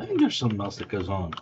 I think there's something else that goes on.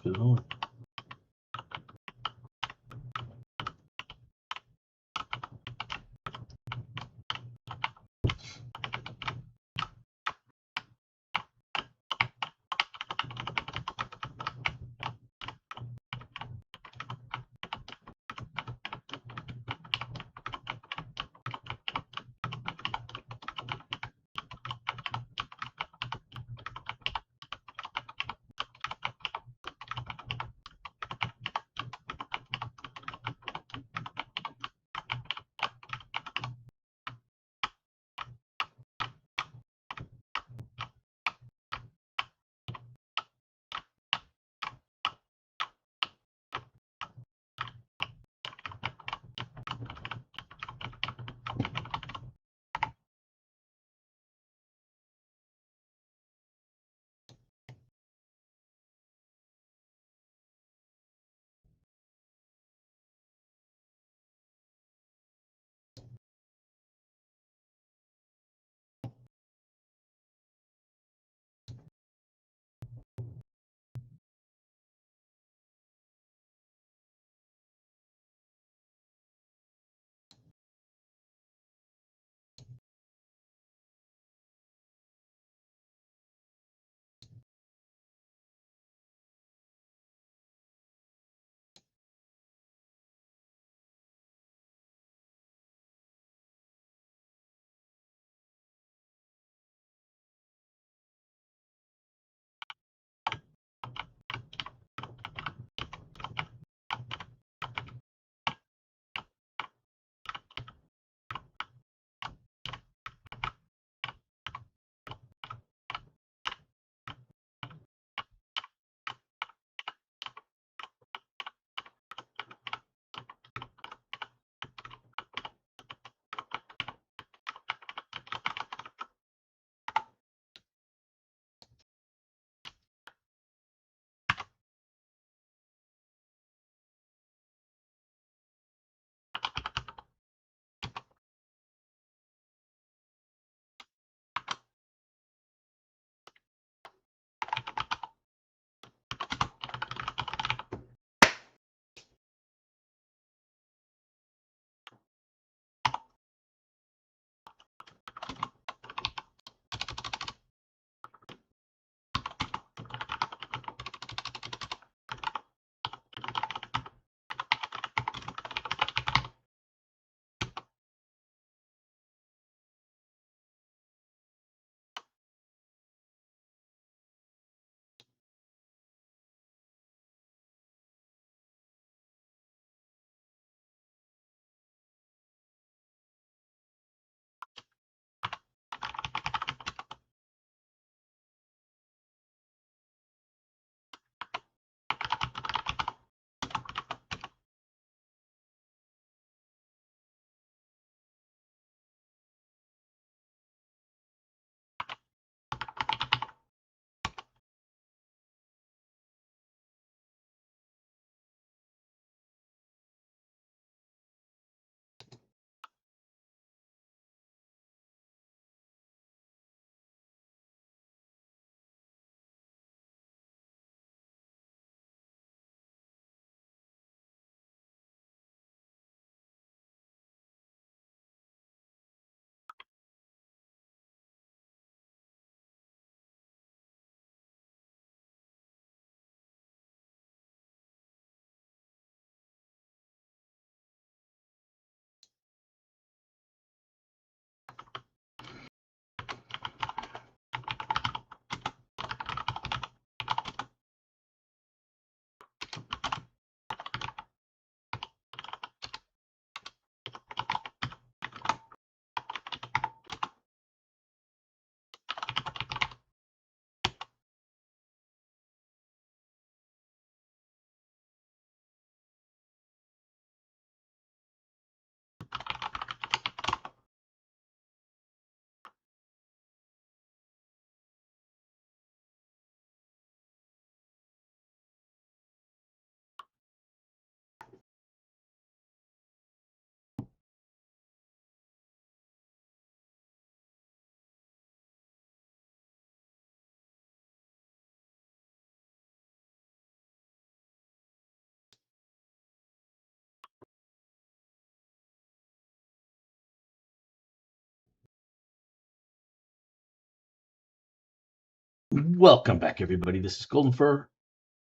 Welcome back, everybody. This is Goldenfir,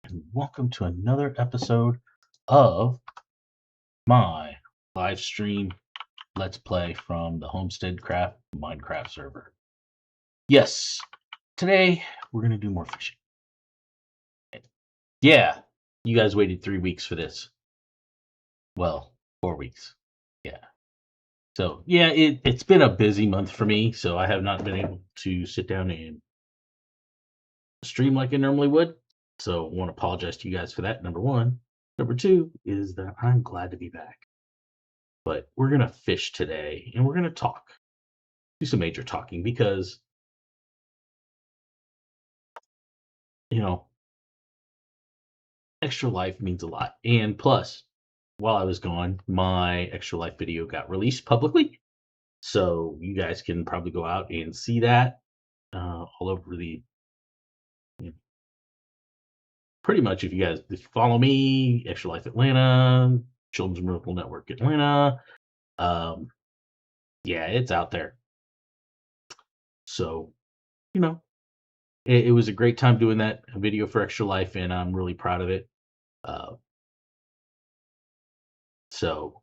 and welcome to another episode of my live stream Let's Play from the Homestead Craft Minecraft server. Yes, today we're going to do more fishing. Yeah, you guys waited 3 weeks for this. Well, 4 weeks. Yeah. So, yeah, it's been a busy month for me, so I have not been able to sit down and stream like I normally would. So I want to apologize to you guys for that, number one. Number two is that I'm glad to be back. But we're going to fish today, and we're going to talk. Do some major talking because, you know, Extra Life means a lot. And plus, while I was gone, my Extra Life video got released publicly. So you guys can probably go out and see that all over the... Pretty much, if you follow me, Extra Life Atlanta, Children's Miracle Network Atlanta, yeah, it's out there. So, you know, it was a great time doing that video for Extra Life, and I'm really proud of it. Uh, so,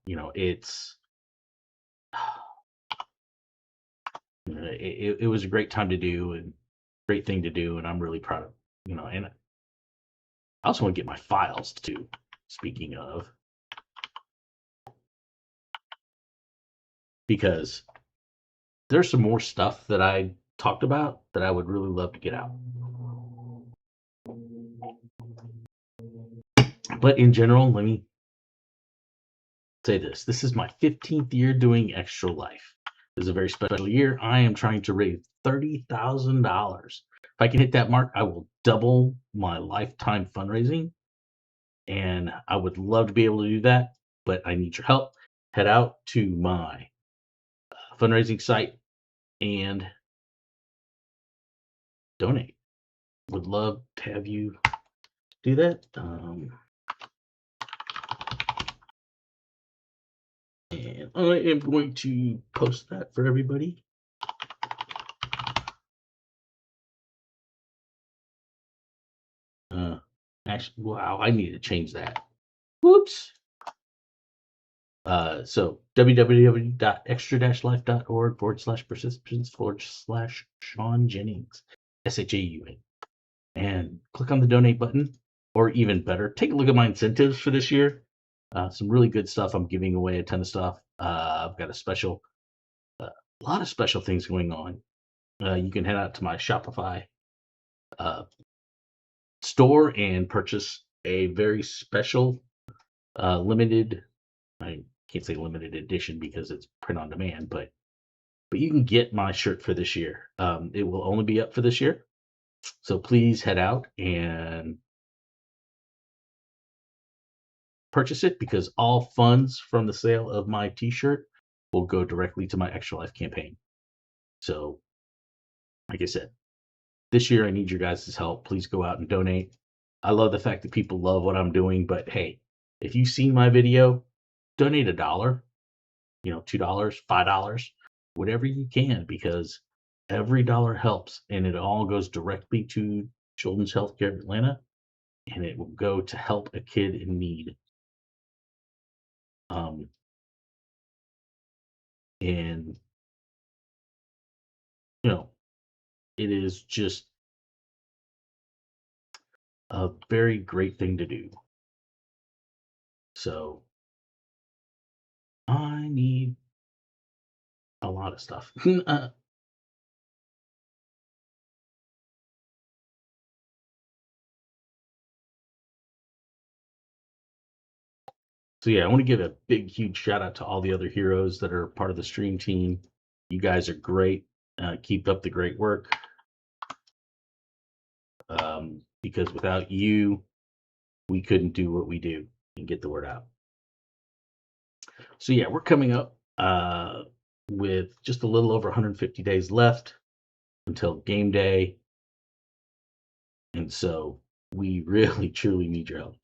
it was a great time to do and great thing to do, and I'm really proud of, and I also want to get my files too, speaking of, because there's some more stuff that I talked about that I would really love to get out. But in general, let me say this. This is my 15th year doing Extra Life. This is a very special year. I am trying to raise $30,000. If I can hit that mark, I will double my lifetime fundraising. And I would love to be able to do that, but I need your help. Head out to my fundraising site and donate. Would love to have you do that. And I am going to post that for everybody. Actually, wow, I need to change that. Whoops. So www.extra-life.org/participants/Sean Jennings, SHAUN, and click on the donate button, or even better, take a look at my incentives for this year. Some really good stuff. I'm giving away a ton of stuff. I've got a lot of special things going on. You can head out to my Shopify store and purchase a very special limited. I can't say limited edition because it's print on demand, but you can get my shirt for this year. It will only be up for this year, so please head out and purchase it, because all funds from the sale of my t-shirt will go directly to my Extra Life campaign. So, like I said, this year I need your guys' help. Please go out and donate. I love the fact that people love what I'm doing, but hey, if you've seen my video, donate $1, $2, $5, whatever you can, because every dollar helps, and it all goes directly to Children's Healthcare of Atlanta, and it will go to help a kid in need. And it is just a very great thing to do. So I need a lot of stuff. So yeah, I want to give a big, huge shout out to all the other heroes that are part of the stream team. You guys are great. Keep up the great work. Because without you, we couldn't do what we do and get the word out. So yeah, we're coming up with just a little over 150 days left until game day. And so we really, truly need your help.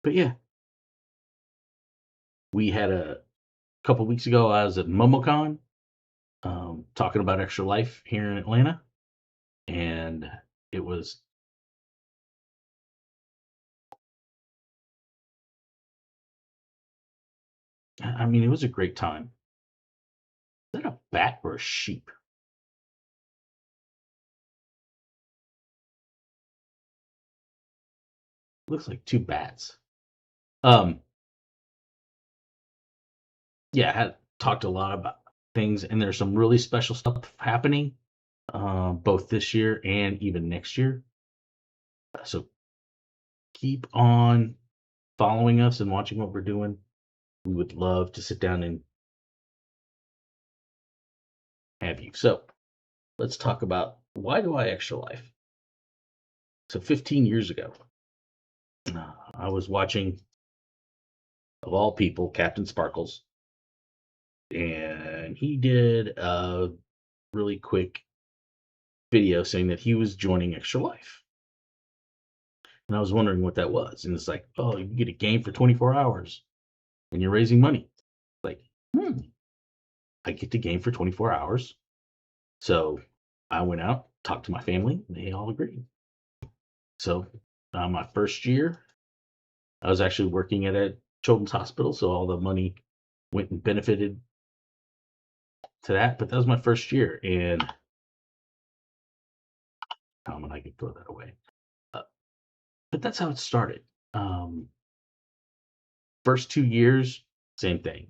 But yeah, we had a couple weeks ago, I was at MomoCon, talking about Extra Life here in Atlanta, and it was. I mean, it was a great time. Is that a bat or a sheep? Looks like two bats. Um, yeah, I had talked a lot about things, and there's some really special stuff happening, both this year and even next year. So keep on following us and watching what we're doing. We would love to sit down and have you. So let's talk about why do I Extra Life? So 15 years ago, I was watching, of all people, Captain Sparkles, and he did a really quick video saying that he was joining Extra Life. And I was wondering what that was. And it's like, oh, you get a game for 24 hours and you're raising money. Like, I get to game for 24 hours. So I went out, talked to my family, and they all agreed. So my first year, I was actually working at a children's hospital. So all the money went and benefited to that. But that was my first year. And I could throw that away. Uh, but that's how it started. Um, First 2 years, same thing.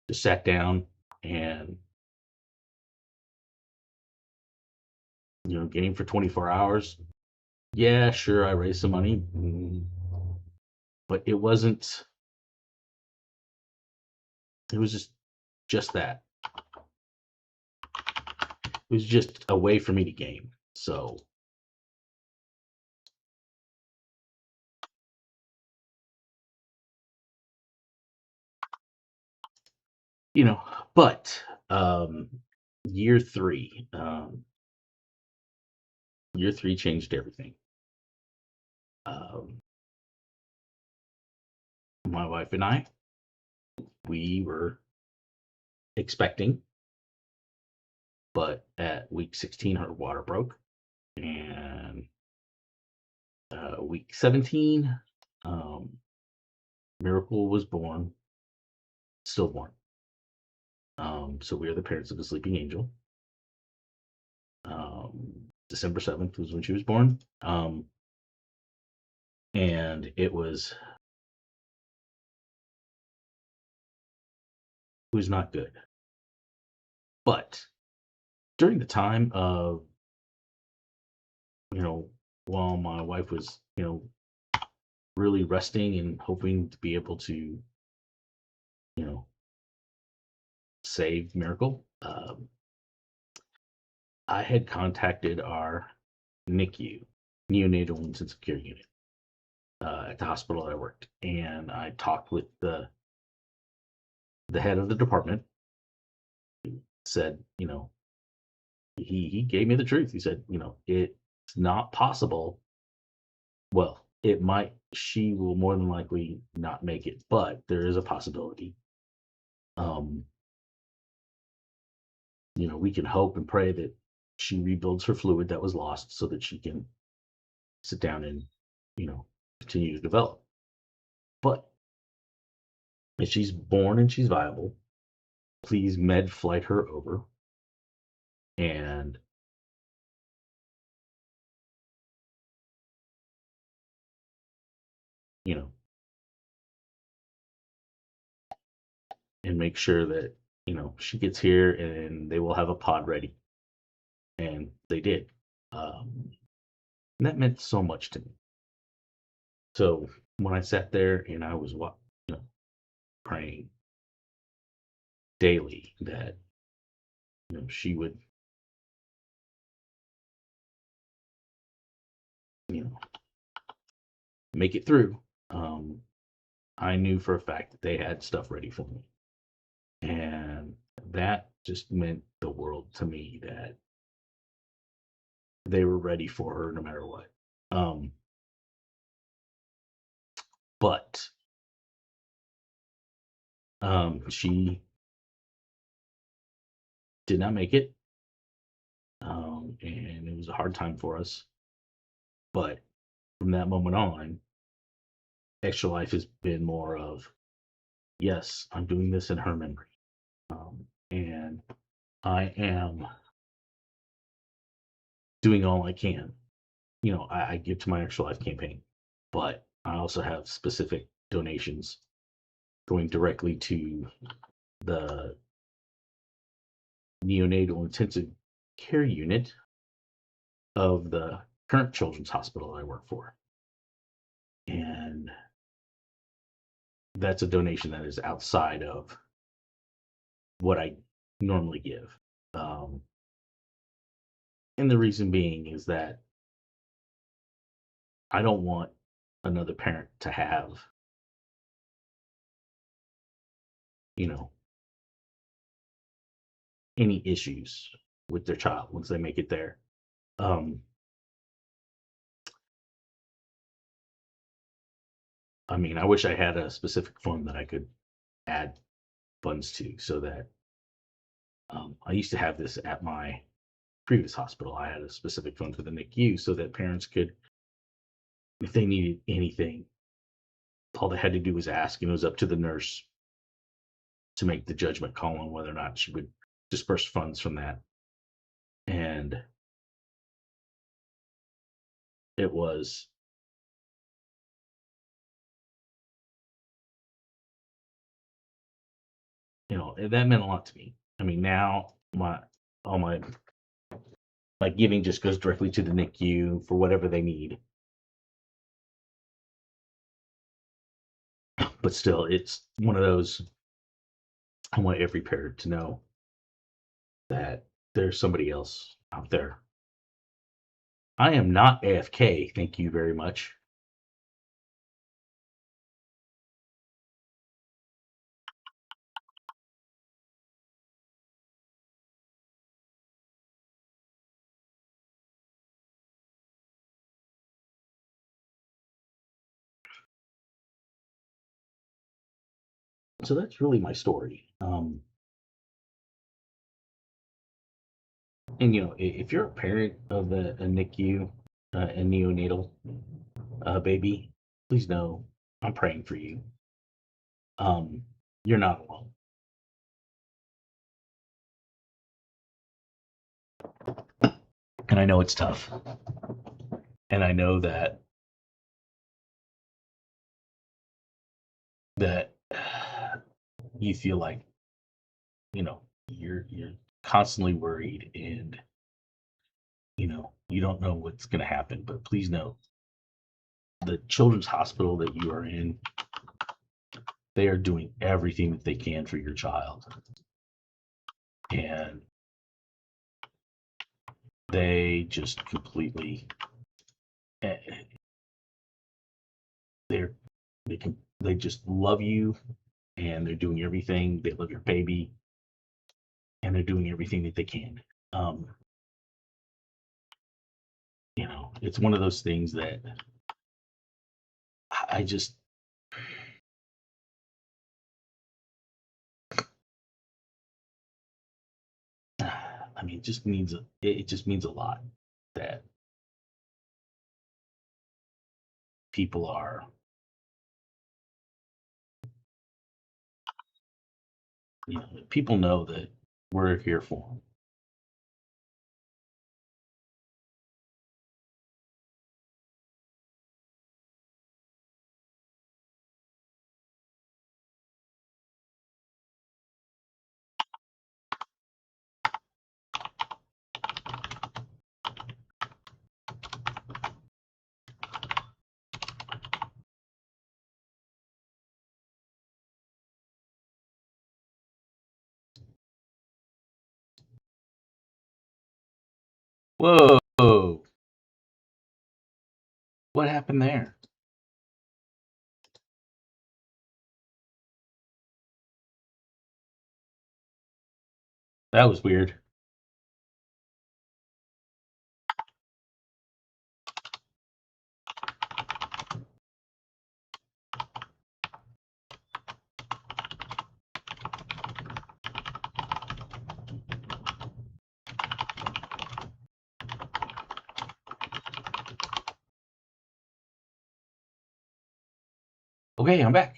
Just sat down and game for 24 hours. Yeah, sure, I raised some money, but it wasn't. It was just that. It was just a way for me to game. So you know, but year three, year three changed everything. Um, my wife and I, we were expecting, but at week 16, her water broke, and week 17, um, Miracle was born, stillborn. So we are the parents of the sleeping angel. December 7th was when she was born. And it was not good. But during the time of, while my wife was, really resting and hoping to be able to, save Miracle, I had contacted our NICU, neonatal intensive care unit, at the hospital that I worked, and I talked with the head of the department. Said, he gave me the truth. He said, it's not possible. Well, it might. She will more than likely not make it, but there is a possibility. Um, we can hope and pray that she rebuilds her fluid that was lost so that she can sit down and, you know, continue to develop. But if she's born and she's viable, please med flight her over and, you know, and make sure that, she gets here and they will have a pod ready. And they did. And that meant so much to me. So when I sat there and I was praying daily that she would you know make it through, I knew for a fact that they had stuff ready for me, and that just meant the world to me that they were ready for her no matter what. Um, but she did not make it, and it was a hard time for us. But from that moment on, Extra Life has been more of, yes, I'm doing this in her memory, and I am doing all I can. I give to my Extra Life campaign, but I also have specific donations going directly to the neonatal intensive care unit of the current children's hospital I work for. And that's a donation that is outside of what I normally give. Um, and the reason being is that I don't want another parent to have, you know, any issues with their child once they make it there. Um, I mean, I wish I had a specific fund that I could add funds to so that I used to have this at my previous hospital. I had a specific fund for the NICU so that parents could, if they needed anything, all they had to do was ask, and it was up to the nurse to make the judgment call on whether or not she would disperse funds from that. And it was, that meant a lot to me. I mean, now all my giving just goes directly to the NICU for whatever they need. But still, it's one of those. I want every parent to know that there's somebody else out there. I am not AFK. Thank you very much. So that's really my story. And if you're a parent of a NICU, a neonatal baby, please know I'm praying for you. You're not alone. And I know it's tough. And I know that you feel like, you're constantly worried, and you don't know what's going to happen. But please know, the children's hospital that you are in, they are doing everything that they can for your child. And they just completely, eh, they're they just love you, and they're doing everything. They love your baby, and they're doing everything that they can. Um, it's one of those things that I just, I mean, it just means a lot that people are, people know that we're here for them. Whoa, what happened there? That was weird. Okay, I'm back.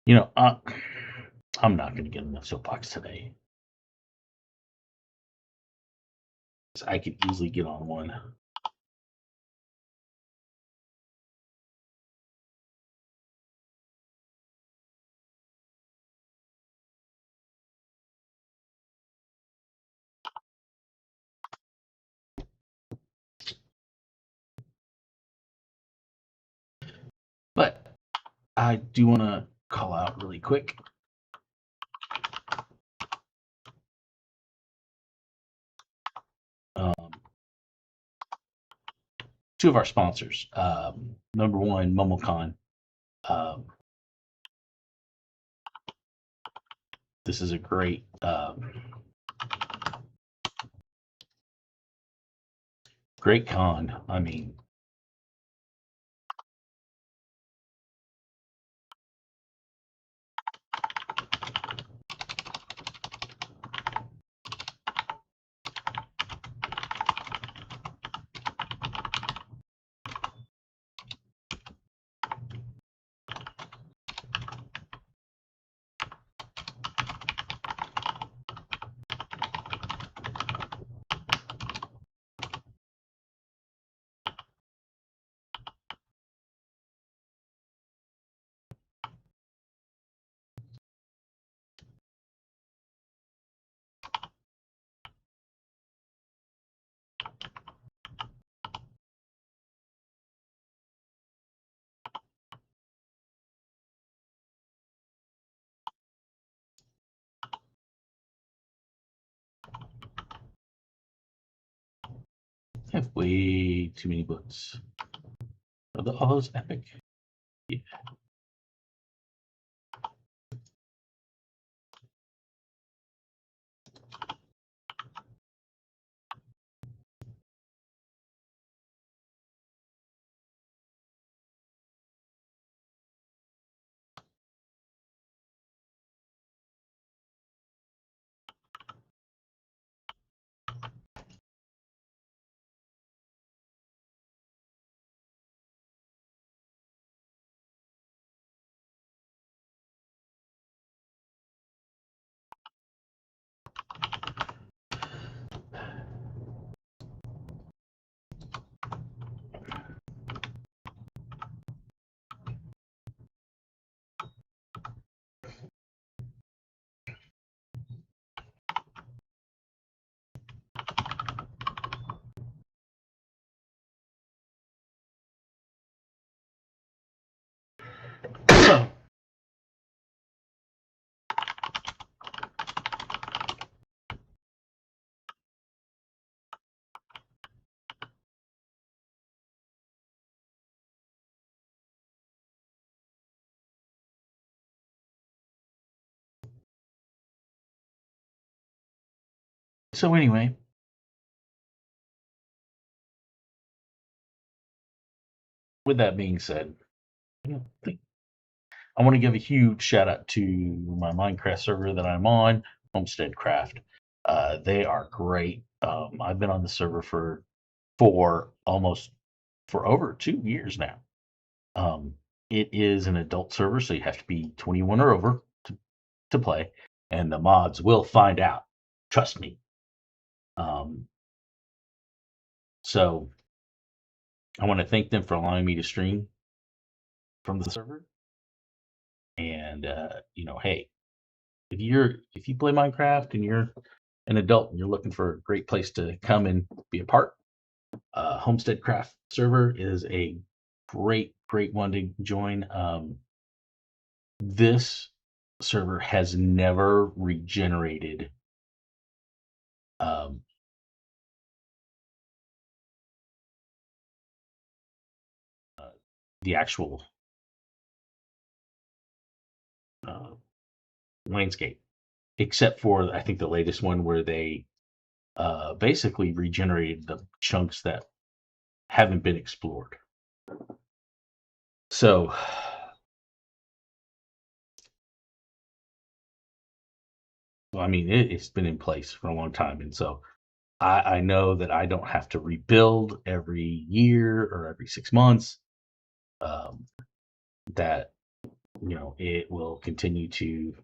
You know, I'm not going to get enough soapbox today. I could easily get on one. But I do want to call out really quick. Two of our sponsors. Number one, MomoCon. This is a great great con. I mean, I have way too many books. Are all those epic? Yeah. So anyway, with that being said, I want to give a huge shout out to my Minecraft server that I'm on, Homestead Craft. They are great. I've been on the server for over 2 years now. It is an adult server, so you have to be 21 or over to play, and the mods will find out. Trust me. So I want to thank them for allowing me to stream from the server. And hey, if you play Minecraft and you're an adult and you're looking for a great place to come and be a part, Homestead Craft server is a great one to join. This server has never regenerated um, uh, the actual uh, landscape, except for I think the latest one where they basically regenerated the chunks that haven't been explored. So, well, I mean, it's been in place for a long time, and so I know that I don't have to rebuild every year or every 6 months. Um, that it will continue to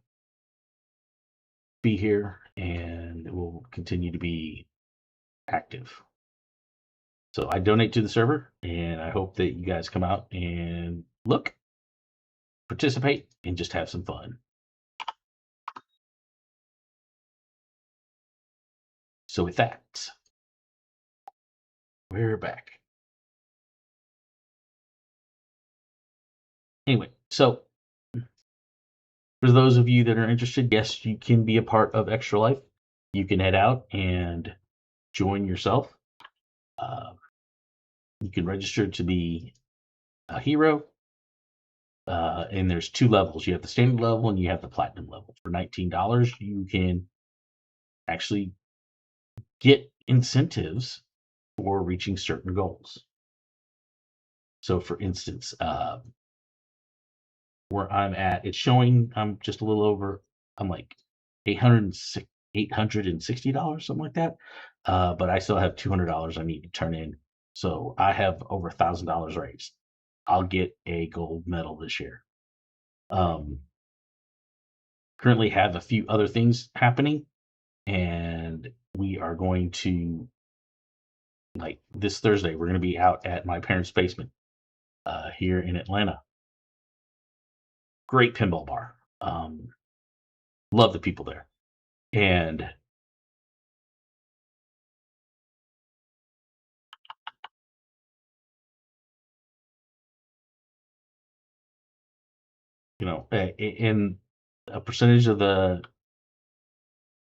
be here and it will continue to be active. So I donate to the server, and I hope that you guys come out and look, participate, and just have some fun. So with that, we're back. Anyway, so for those of you that are interested, yes, you can be a part of Extra Life. You can head out and join yourself. Uh, you can register to be a hero, and there's two levels. You have the standard level and you have the platinum level. For $19, you can actually get incentives for reaching certain goals. So, for instance, where I'm at, it's showing I'm just a little over. I'm like 860 $860, something like that. But I still have $200 I need to turn in. So I have over $1,000 raised. I'll get a gold medal this year. Um, Currently have a few other things happening, and we are going to, like, this Thursday, we're going to be out at my parents' basement here in Atlanta. Great pinball bar. Love the people there. And, in a percentage of the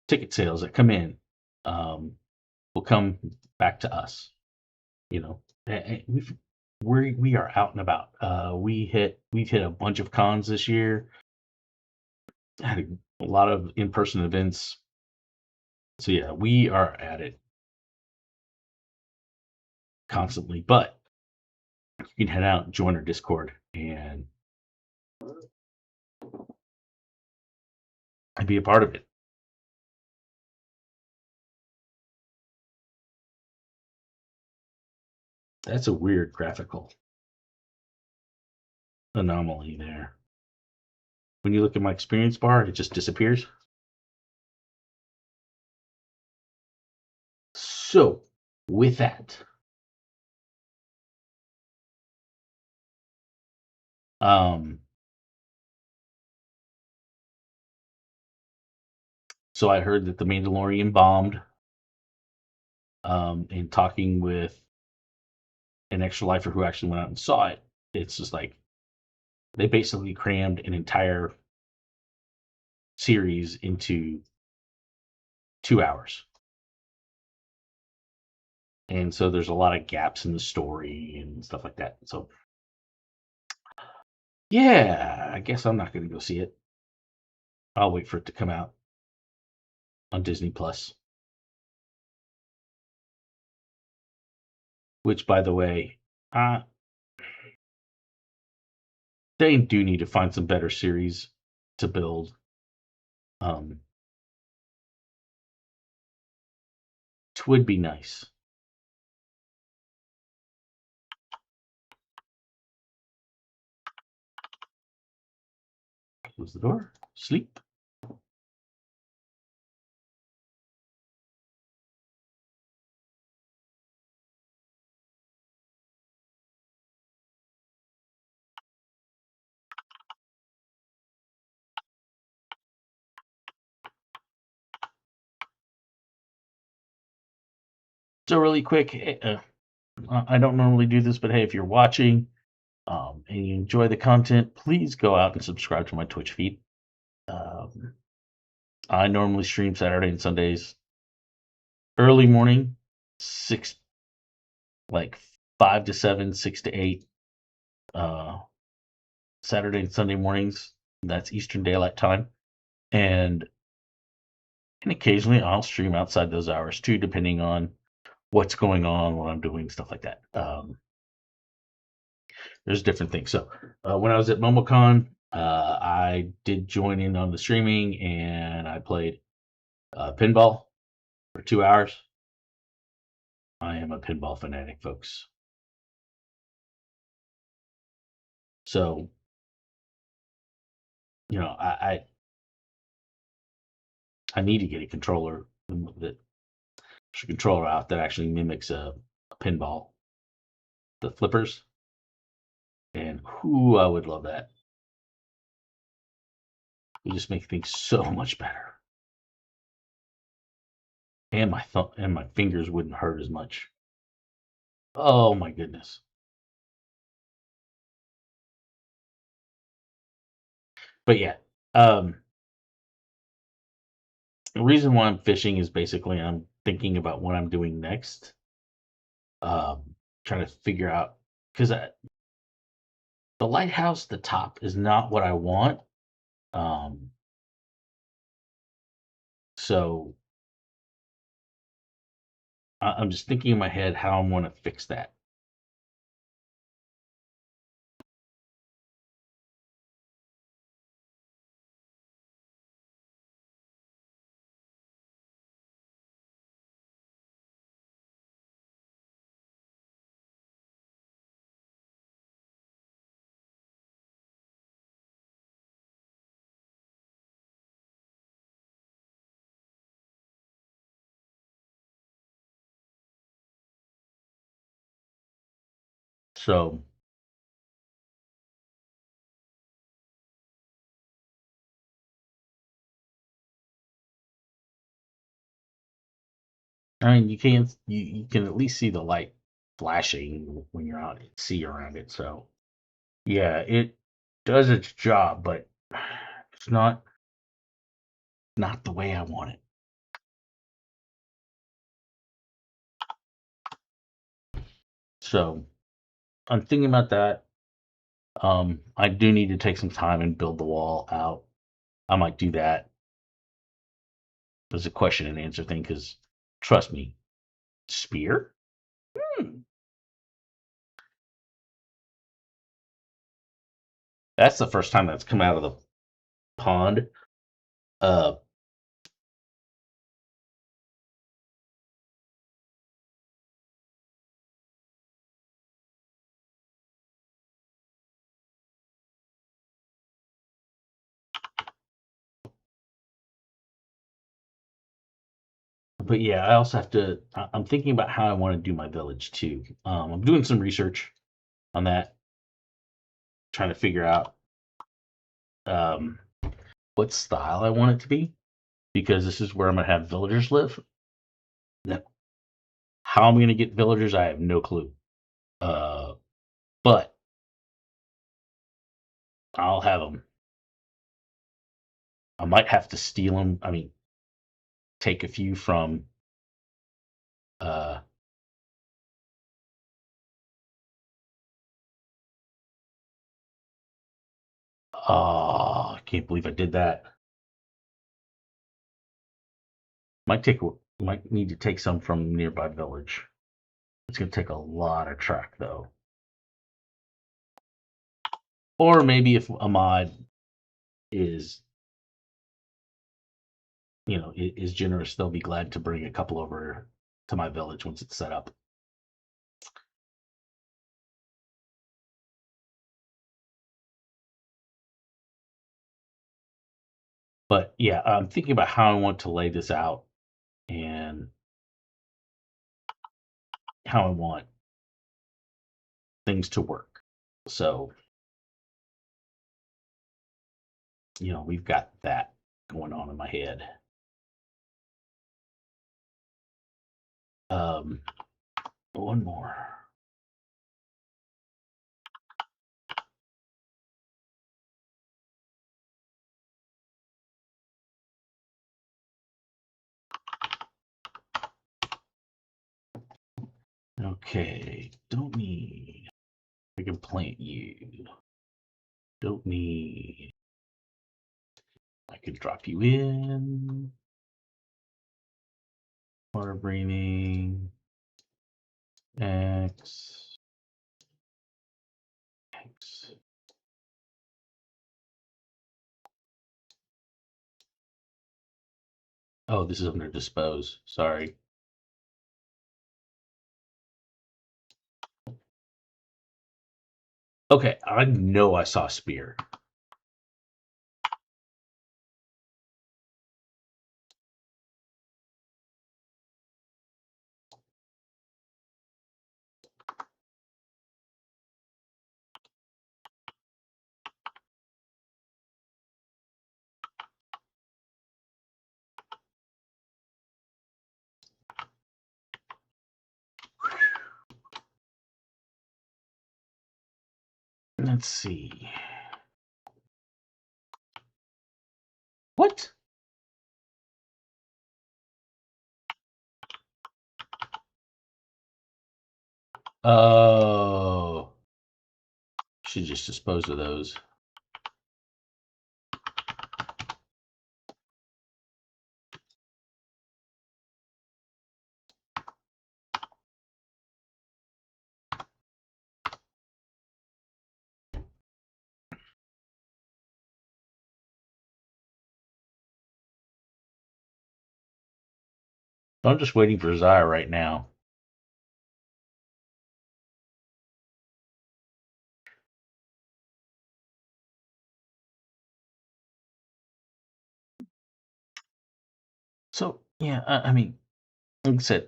ticket sales that come in will come back to us. We are out and about. We've hit a bunch of cons this year. Had a lot of in-person events. So yeah, we are at it constantly. But you can head out and join our Discord and be a part of it. That's a weird graphical anomaly there. When you look at my experience bar, it just disappears. So, with that, um, so I heard that the Mandalorian bombed. And talking with an extra lifer who actually went out and saw it, it's just like they basically crammed an entire series into 2 hours. And so there's a lot of gaps in the story and stuff like that. So, yeah, I guess I'm not going to go see it. I'll wait for it to come out on Disney Plus. Which, by the way, they do need to find some better series to build. It would be nice. Close the door. Sleep. So really quick, I don't normally do this, but hey, if you're watching and you enjoy the content, please go out and subscribe to my Twitch feed. I normally stream Saturday and Sundays, early morning, six, like 5 to 7, 6 to 8. Saturday and Sunday mornings. That's Eastern Daylight Time, and occasionally I'll stream outside those hours too, depending on what's going on, what I'm doing, stuff like that. there's different things. So when I was at MomoCon, I did join in on the streaming and I played pinball for 2 hours. I am a pinball fanatic, folks. So I need to get a controller that controller out that actually mimics a pinball, the flippers, and whoo, I would love that. It would just make things so much better, and my thumb and my fingers wouldn't hurt as much. Oh my goodness! But yeah, um, the reason why I'm fishing is basically I'm thinking about what I'm doing next. Trying to figure out because the lighthouse, the top is not what I want. Um, so I'm just thinking in my head how I'm going to fix that. So I mean, you can at least see the light flashing when you're out at sea around it. So yeah, it does its job, but it's not the way I want it. So I'm thinking about that. I do need to take some time and build the wall out. I might do that as a question and answer thing because trust me, spear. Hmm, that's the first time that's come out of the pond. Uh, but yeah, I also have to. I'm thinking about how I want to do my village too. I'm doing some research on that, trying to figure out um, what style I want it to be because this is where I'm gonna have villagers live. Now, how I'm gonna get villagers, I have no clue. Uh, but I'll have them. I might have to steal them. I mean, take a few from. Uh, oh, I can't believe I did that. Might need to take some from nearby village. It's gonna take a lot of track though. Or maybe if Ahmad is is generous, they'll be glad to bring a couple over to my village once it's set up. But yeah, I'm thinking about how I want to lay this out and how I want things to work. So, we've got that going on in my head. Um, one more. Okay, don't need. I can plant you. Don't need. I could drop you in. Water breathing. X. Oh, this is under dispose. Sorry. Okay, I know I saw spear. Let's see. What? Oh, should just dispose of those. I'm just waiting for Zaya right now. So yeah, I mean, like I said,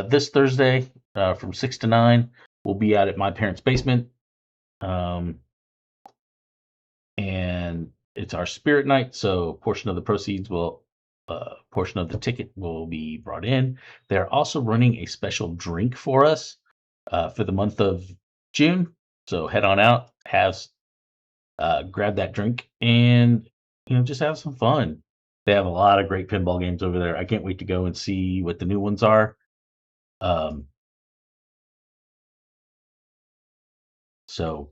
this Thursday from 6 to 9, we'll be out at my parents' basement, um, and it's our spirit night. So a portion of the proceeds will, portion of the ticket will be brought in. They're also running a special drink for us for the month of June. So head on out, grab that drink, and just have some fun. They have a lot of great pinball games over there. I can't wait to go and see what the new ones are. Um, so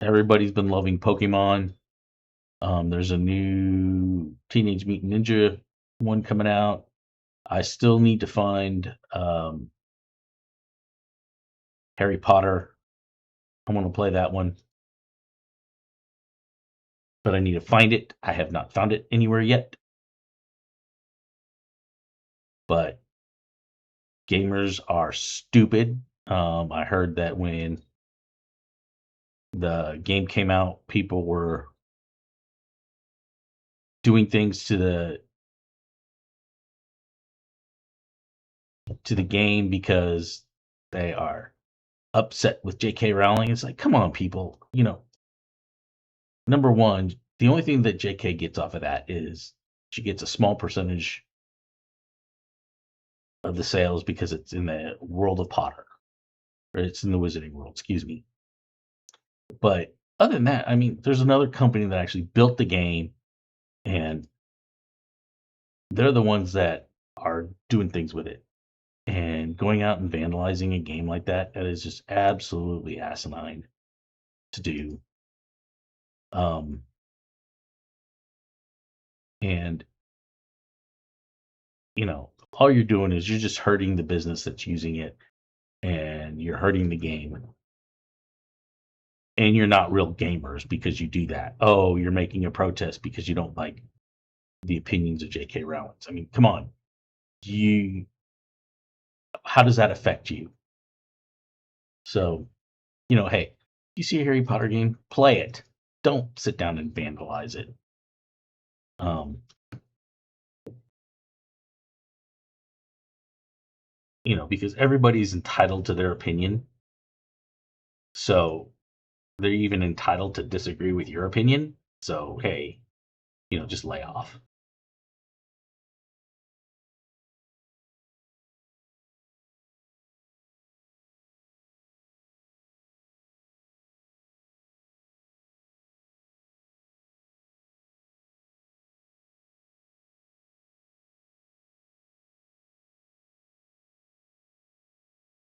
everybody's been loving Pokemon. There's a new Teenage Mutant Ninja one coming out. I still need to find Harry Potter. I want to play that one, but I need to find it. I have not found it anywhere yet. But gamers are stupid. I heard that when the game came out, people were doing things to the game because they are upset with J.K. Rowling. It's like, come on, people. Number one, the only thing that J.K. gets off of that is she gets a small percentage of the sales because it's in the world of Potter, or it's in the Wizarding world, excuse me. But other than that, I mean, there's another company that actually built the game, and they're the ones that are doing things with it. And going out and vandalizing a game like that is just absolutely asinine to do. Um, and all you're doing is you're just hurting the business that's using it, and you're hurting the game, and you're not real gamers because you do that. Oh, you're making a protest because you don't like the opinions of J.K. Rowling. I mean, come on, you. How does that affect you? So, hey, you see a Harry Potter game, play it. Don't sit down and vandalize it. Um, because everybody's entitled to their opinion. So they're even entitled to disagree with your opinion. So, hey, just lay off.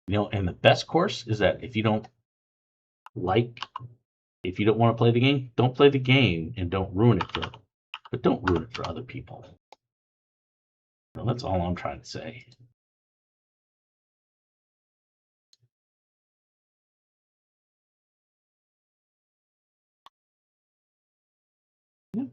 And the best course is that like, if you don't want to play the game, don't play the game and don't ruin it but don't ruin it for other people. That's all I'm trying to say. Yeah.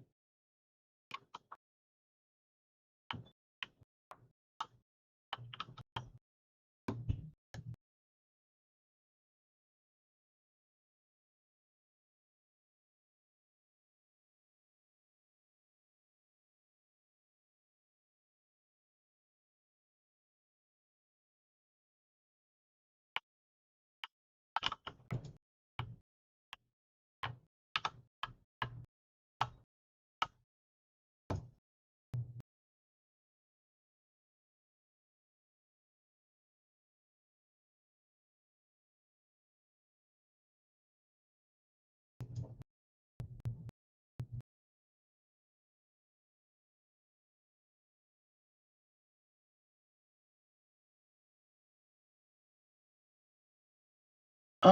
I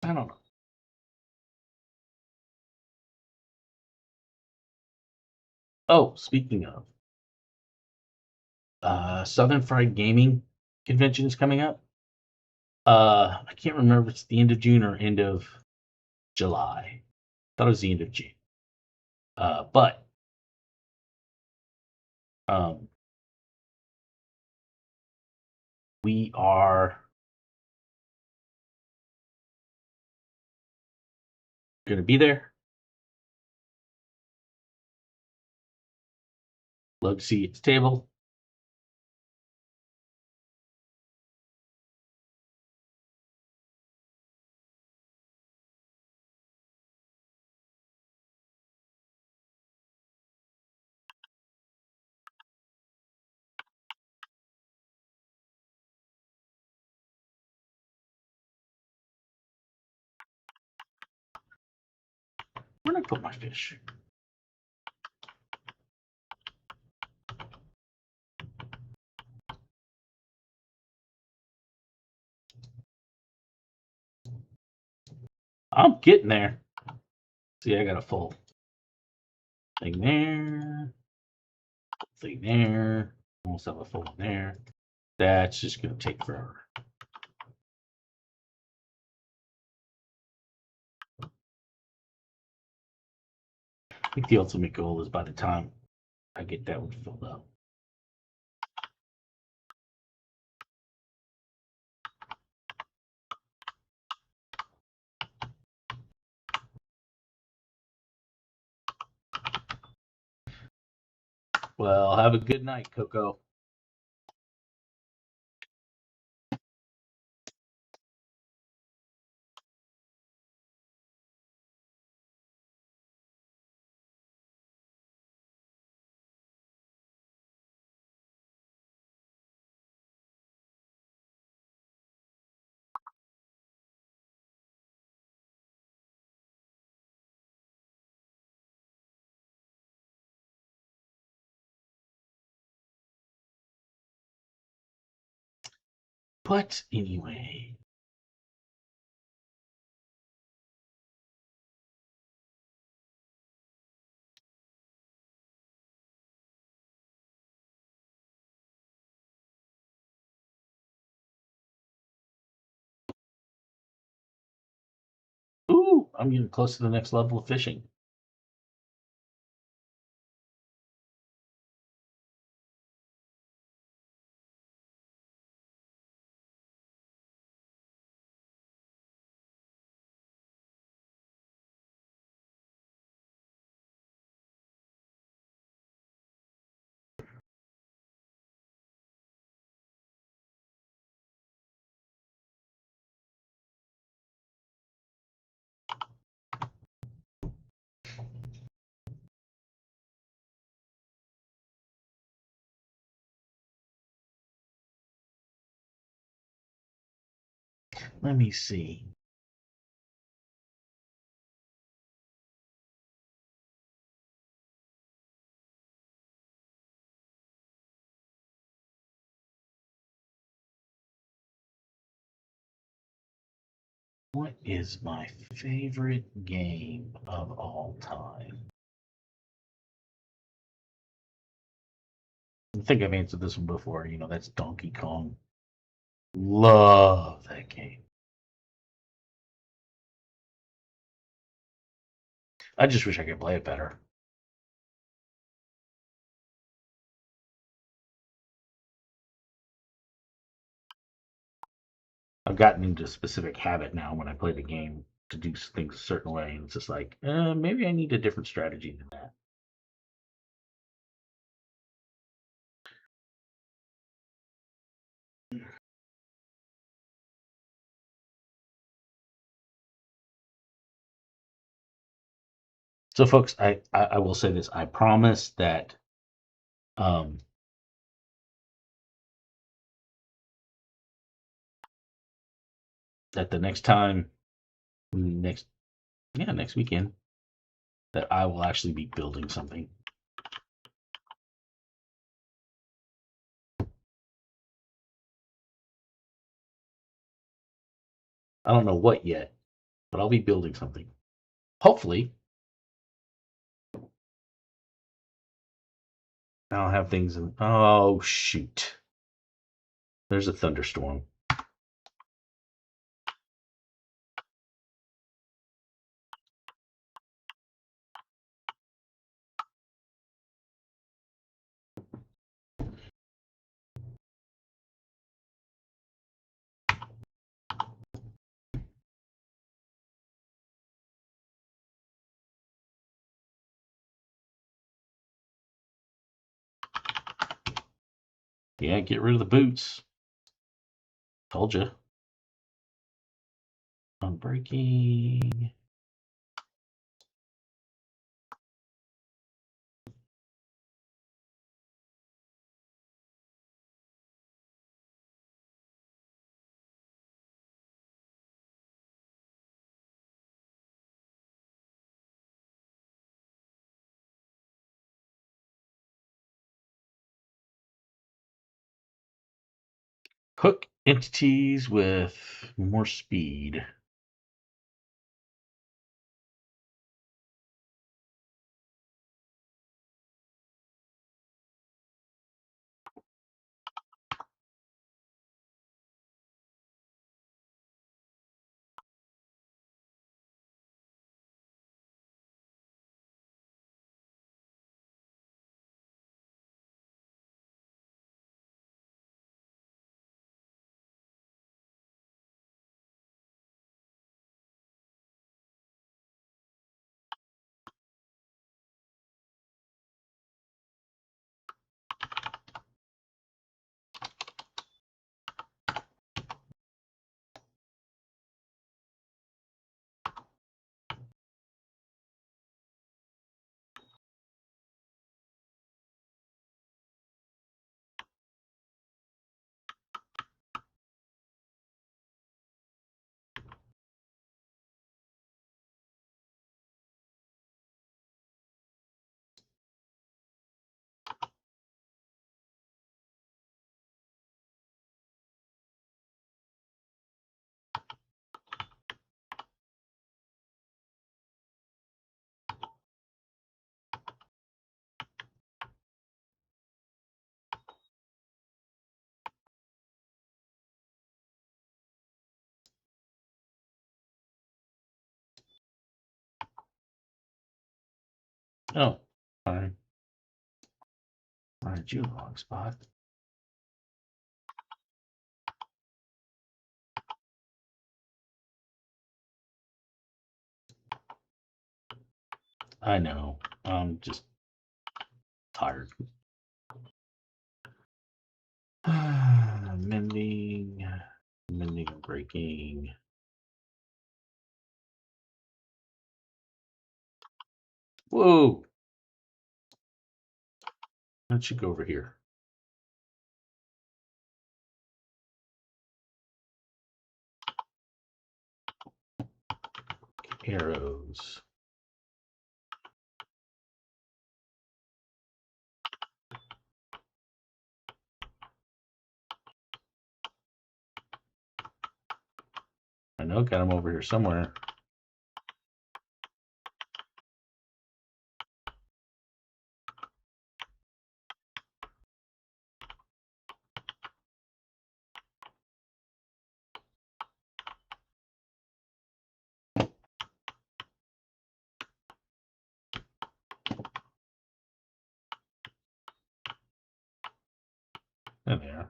don't know. Oh, speaking of, Southern Fried Gaming convention is coming up. I can't remember if it's the end of June or end of July. Thought it was the end of June. But um, we are going to be there. Love to see its table. Where did I put my fish? I'm getting there. See, I got a full thing there, almost have a full one there. That's just going to take forever. I think the ultimate goal is by the time I get that one filled up. Well, have a good night, Coco. But anyway, ooh, I'm getting close to the next level of fishing. Let me see. What is my favorite game of all time? I think I've answered this one before. You know, that's Donkey Kong. Love that game. I just wish I could play it better. I've gotten into a specific habit now when I play the game to do things a certain way, and it's just like, maybe I need a different strategy than that. So, folks, I will say this: I promise um, that the next time, next next weekend, that I will actually be building something. I don't know what yet, but I'll be building something. Hopefully, I'll have things in. Oh, shoot. There's a thunderstorm. Yeah, get rid of the boots. Told you. Unbreaking. Hook entities with more speed. Oh, fine. Find you a wrong spot. I know. I'm just tired. Mending, mending and breaking. Whoa! That should go over here. Arrows. I know, got them over here somewhere. There they are.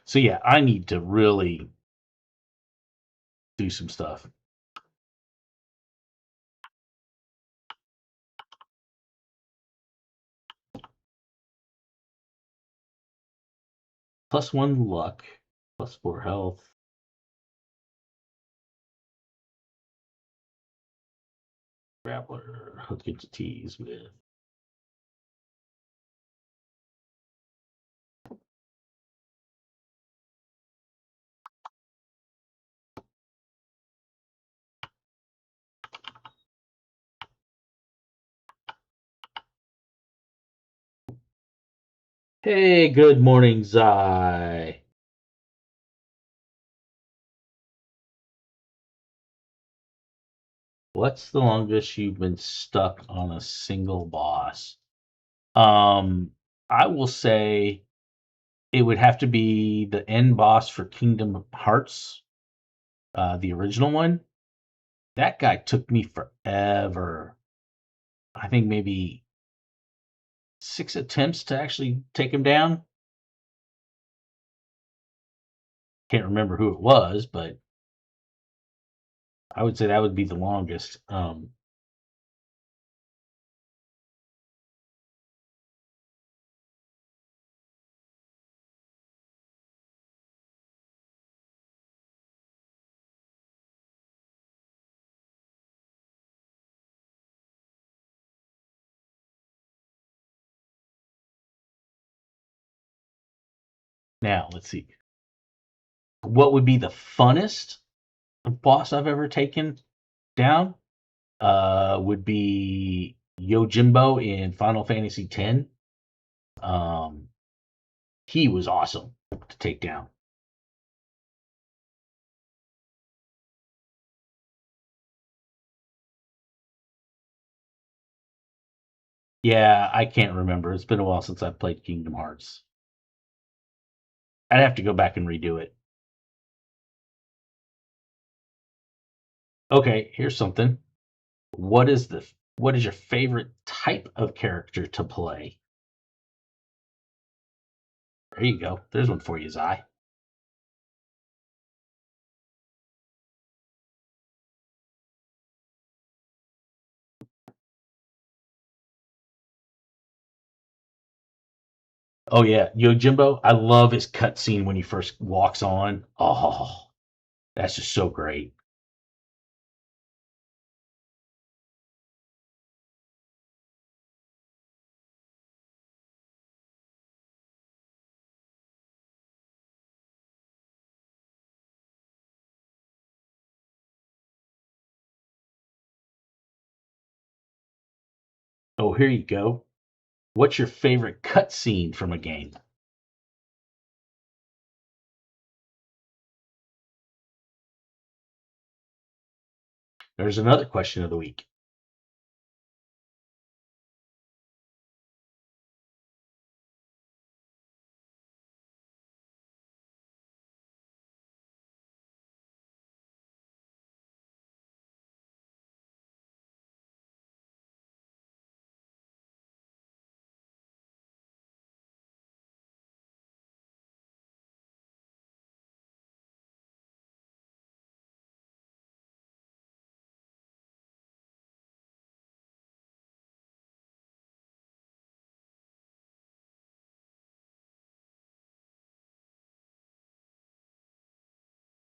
So yeah, I need to really do some stuff. +1 luck, +4 health. Grappler, hook entities with. Hey, good morning, Zai. What's the longest you've been stuck on a single boss? Um, I will say it would have to be the end boss for Kingdom Hearts, the original one. That guy took me forever. I think maybe 6 attempts to actually take him down. Can't remember who it was, but I would say that would be the longest. Now, let's see. What would be the funnest boss I've ever taken down? Would be Yojimbo in Final Fantasy X. Um, he was awesome to take down. Yeah, I can't remember. It's been a while since I've played Kingdom Hearts. I'd have to go back and redo it. Okay, here's something. What is the what is your favorite type of character to play? There you go. There's one for you, Zai. Oh yeah, Yojimbo. I love his cutscene when he first walks on. Oh, that's just so great. Oh, here you go. What's your favorite cutscene from a game? There's another question of the week.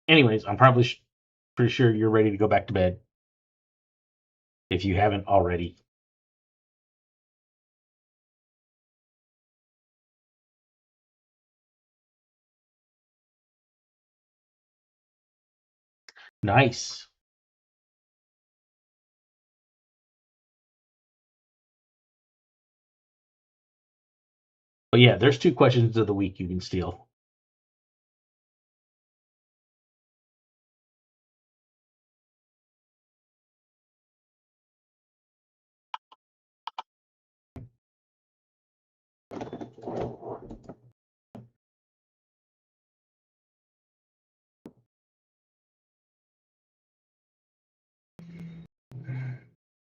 Anyways, I'm probably pretty sure you're ready to go back to bed if you haven't already. Nice. But yeah, there's two questions of the week you can steal.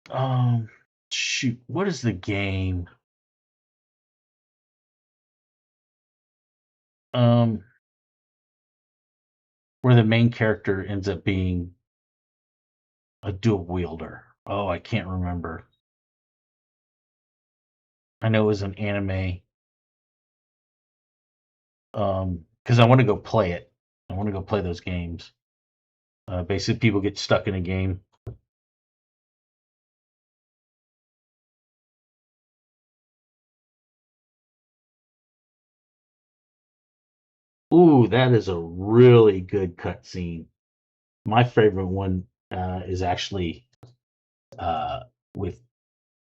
Um, shoot, what is the game? Um, where the main character ends up being a dual wielder. Oh, I can't remember. I know it was an anime. Because I want to go play it. I want to go play those games. Basically, people get stuck in a game. Ooh, that is a really good cutscene. My favorite one is actually uh, with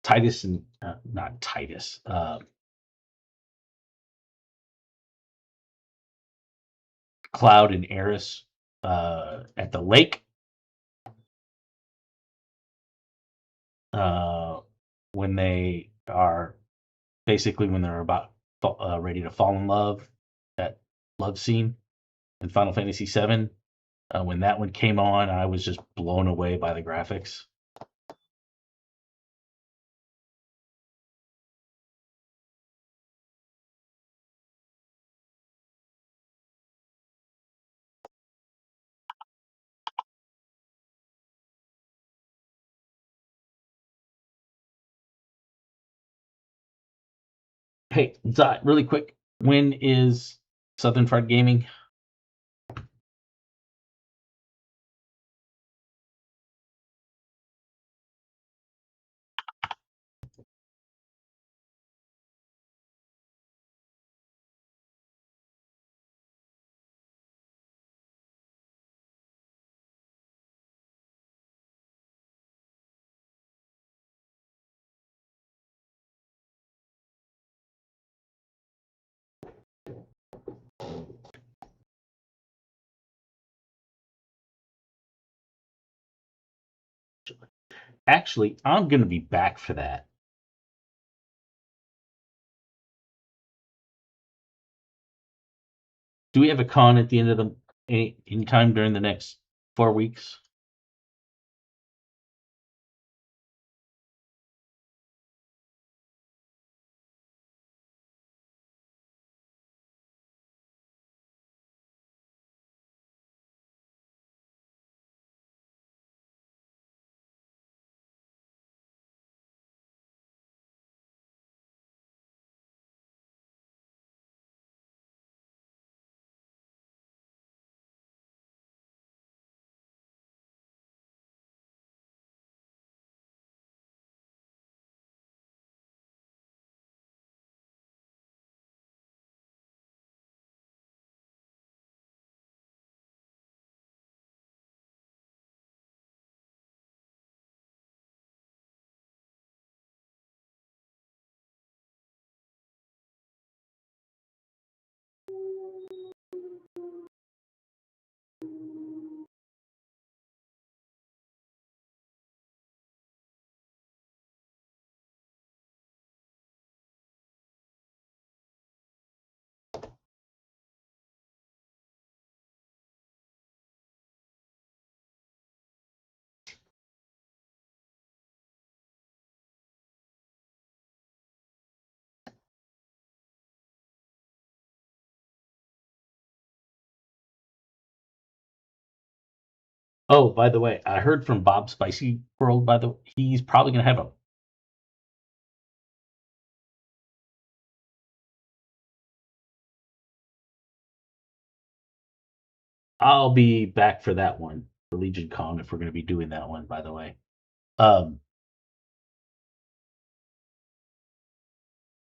Titus and not Titus. Cloud and Eris at the lake. When they are basically when they're about ready to fall in love, that love scene in Final Fantasy VII. When that one came on, I was just blown away by the graphics. Hey, Zot, really quick, when is Southern Fried Gaming? Actually, I'm going to be back for that. Do we have a con at the end of the anytime during the next 4 weeks? Oh, by the way, I heard from Bob Spicy World. By the way, he's probably going to have a. I'll be back for that one, for Legion Con, if we're going to be doing that one. By the way, um,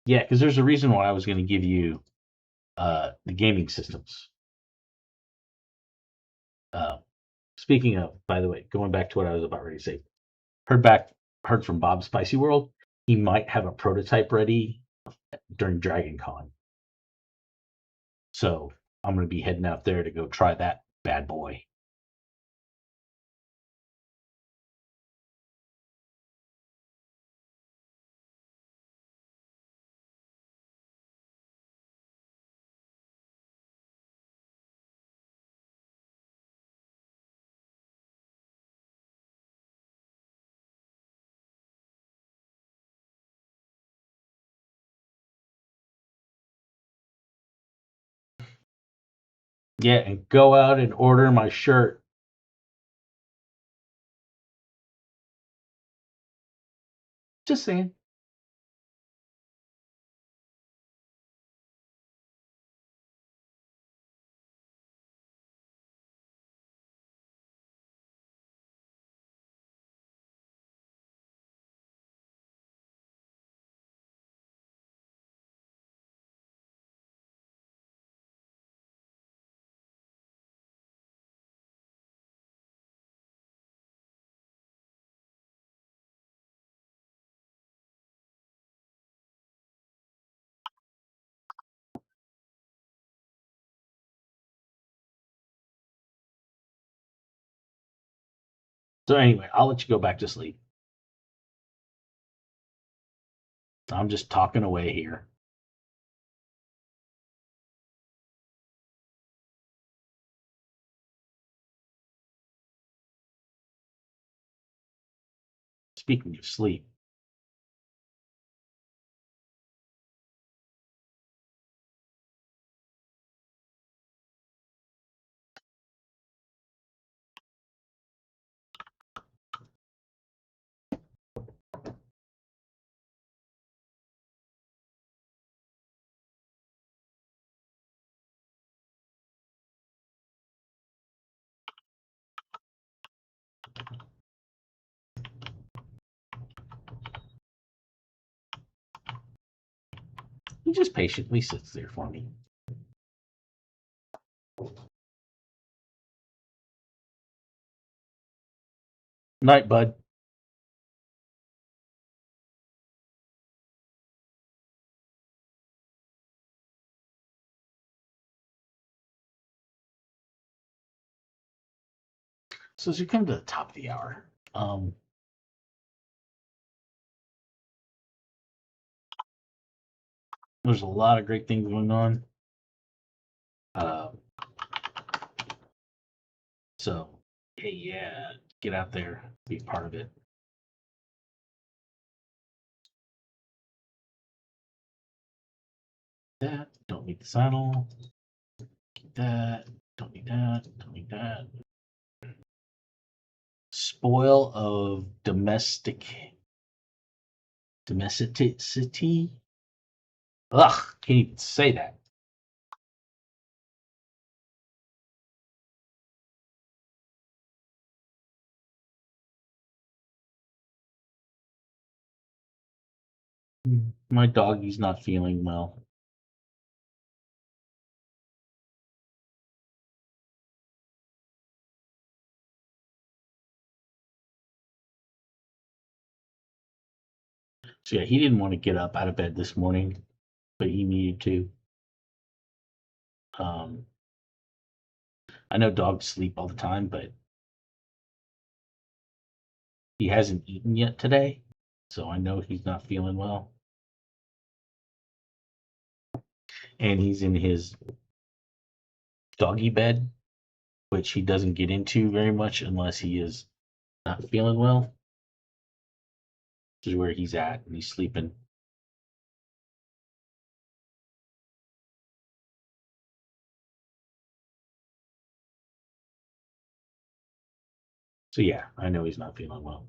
yeah, because there's a reason why I was going to give you the gaming systems. Uh, Speaking of, by the way, going back to what I was about ready to say, heard from Bob Spicy World. He might have a prototype ready during Dragon Con. So I'm going to be heading out there to go try that bad boy. Yeah, and go out and order my shirt. Just saying. So anyway, I'll let you go back to sleep. I'm just talking away here. Speaking of sleep, he just patiently sits there for me. Night, bud. So as we come to the top of the hour, there's a lot of great things going on. Uh, so, hey, yeah, get out there, be part of it. That, don't need the saddle. Keep that, don't need that, don't need that. Spoil of domesticity. Ugh, can't even say that. My doggy's not feeling well. So yeah, he didn't want to get up out of bed this morning, but he needed to. Um, I know dogs sleep all the time, but he hasn't eaten yet today, so I know he's not feeling well. And he's in his doggy bed, which he doesn't get into very much unless he is not feeling well. Which is where he's at, and he's sleeping. So yeah, I know he's not feeling well.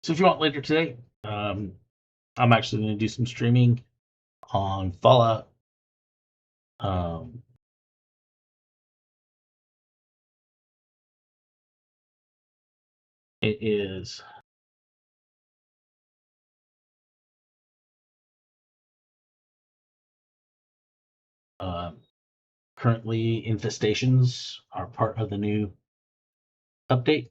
So if you want later today, I'm actually going to do some streaming on Fallout. Um, it is um, currently infestations are part of the new update.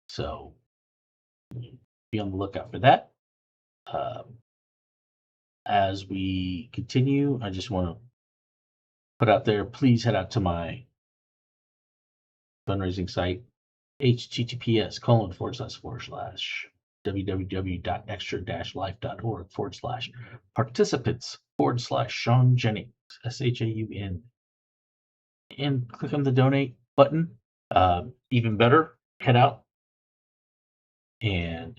So be on the lookout for that. Um, as we continue, I just want to put out there, please head out to my fundraising site, https:// www.extra-life.org/participants/Sean Jennings, SHAUN, and click on the donate button. Even better, head out and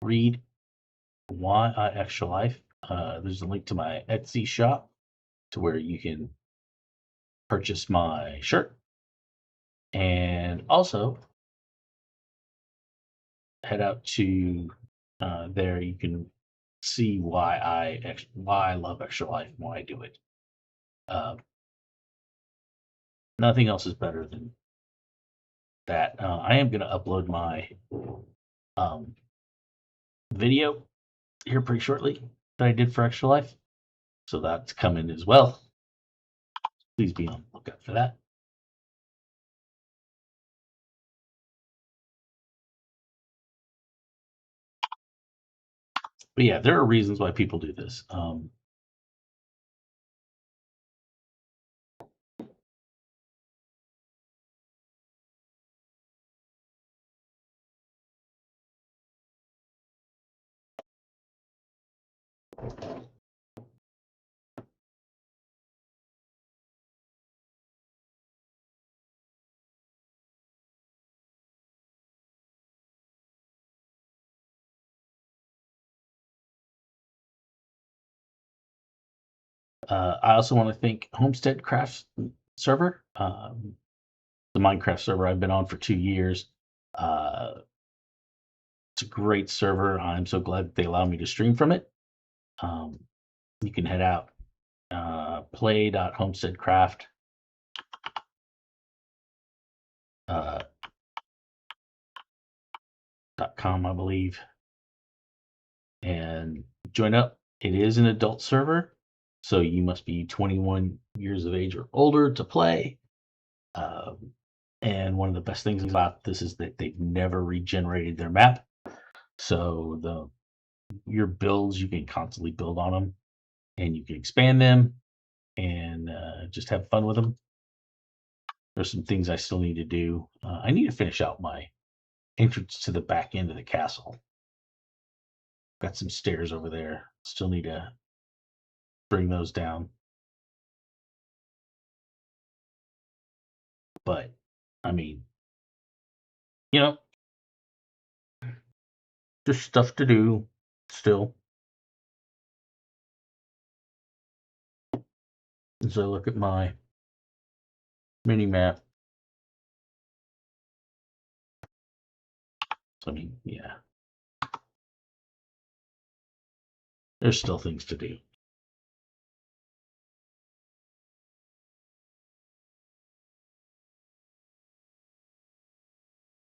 read Why I Extra Life there's a link to my Etsy shop to where you can purchase my shirt, and also head out to there. You can see why I love Extra Life and why I do it. Uh, Nothing else is better than that. I am going to upload my um, video here pretty shortly that I did for Extra Life, so that's coming as well. Please be on the lookout for that. But yeah, there are reasons why people do this. I also want to thank Homestead Crafts server, the Minecraft server I've been on for 2 years. Uh, it's a great server. I'm so glad that they allow me to stream from it. You can head out, play.homesteadcraft. .com, I believe, and join up. It is an adult server, so you must be 21 years of age or older to play. And one of the best things about this is that they've never regenerated their map, so your builds, you can constantly build on them, and you can expand them, and just have fun with them. There's some things I still need to do. I need to finish out my entrance to the back end of the castle. Got some stairs over there. Still need to bring those down. But I mean, you know, just stuff to do still. As I look at my mini map. So I mean, yeah. There's still things to do.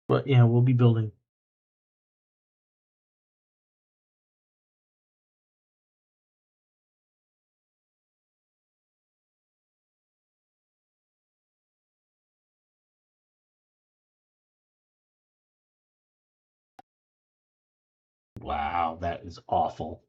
But yeah, we'll be building. Wow, that is awful.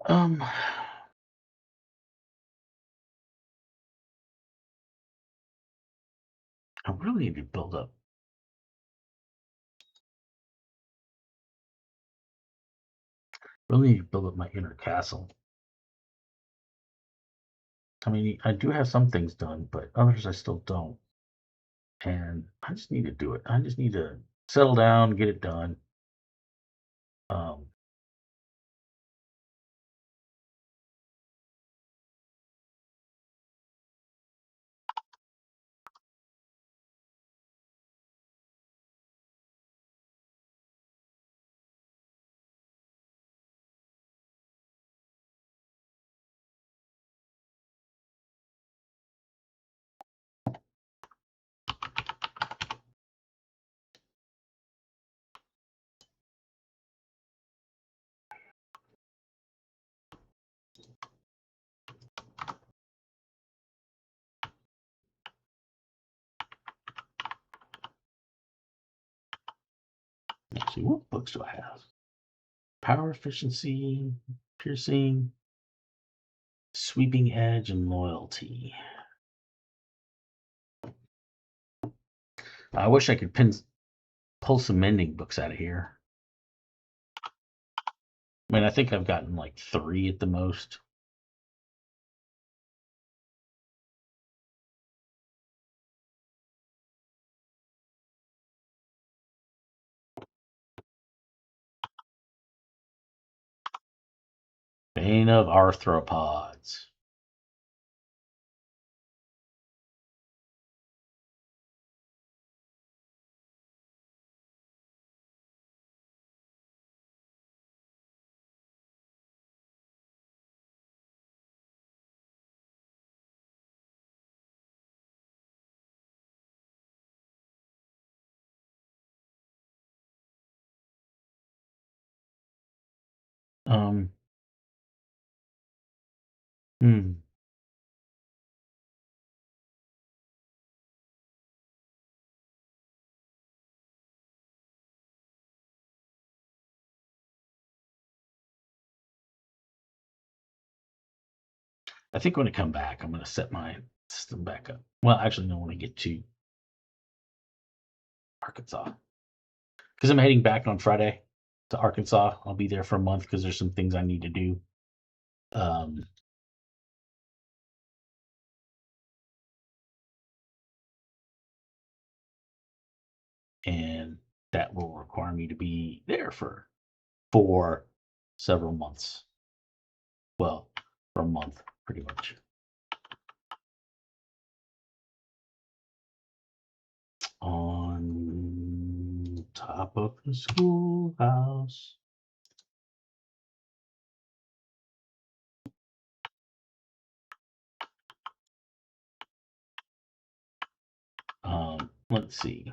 Um, I really need to build up. Really need to build up my inner castle. I mean, I do have some things done, but others I still don't. And I just need to do it. I just need to settle down, get it done. Um, let's see, what books do I have? Power efficiency, piercing, sweeping edge, and loyalty. I wish I could pull some mending books out of here. I mean, I think I've gotten like 3 at the most. Bane of arthropods. Um, hmm. I think when I come back, I'm going to set my system back up. Well, actually, no, when I get to Arkansas, because I'm heading back on Friday to Arkansas. I'll be there for a month because there's some things I need to do. Um, and that will require me to be there for several months. Well, for a month, pretty much. On top of the schoolhouse. Let's see.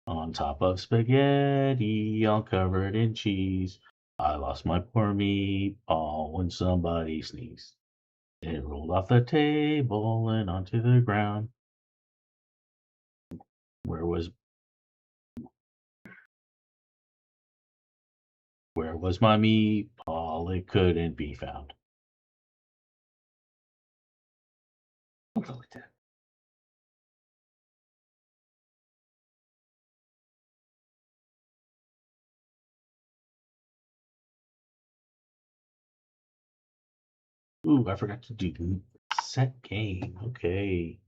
On top of spaghetti, all covered in cheese. I lost my poor meatball when somebody sneezed. It rolled off the table and onto the ground. Where was my meatball? It couldn't be found. Something like that. Ooh, I forgot to do set game. Okay.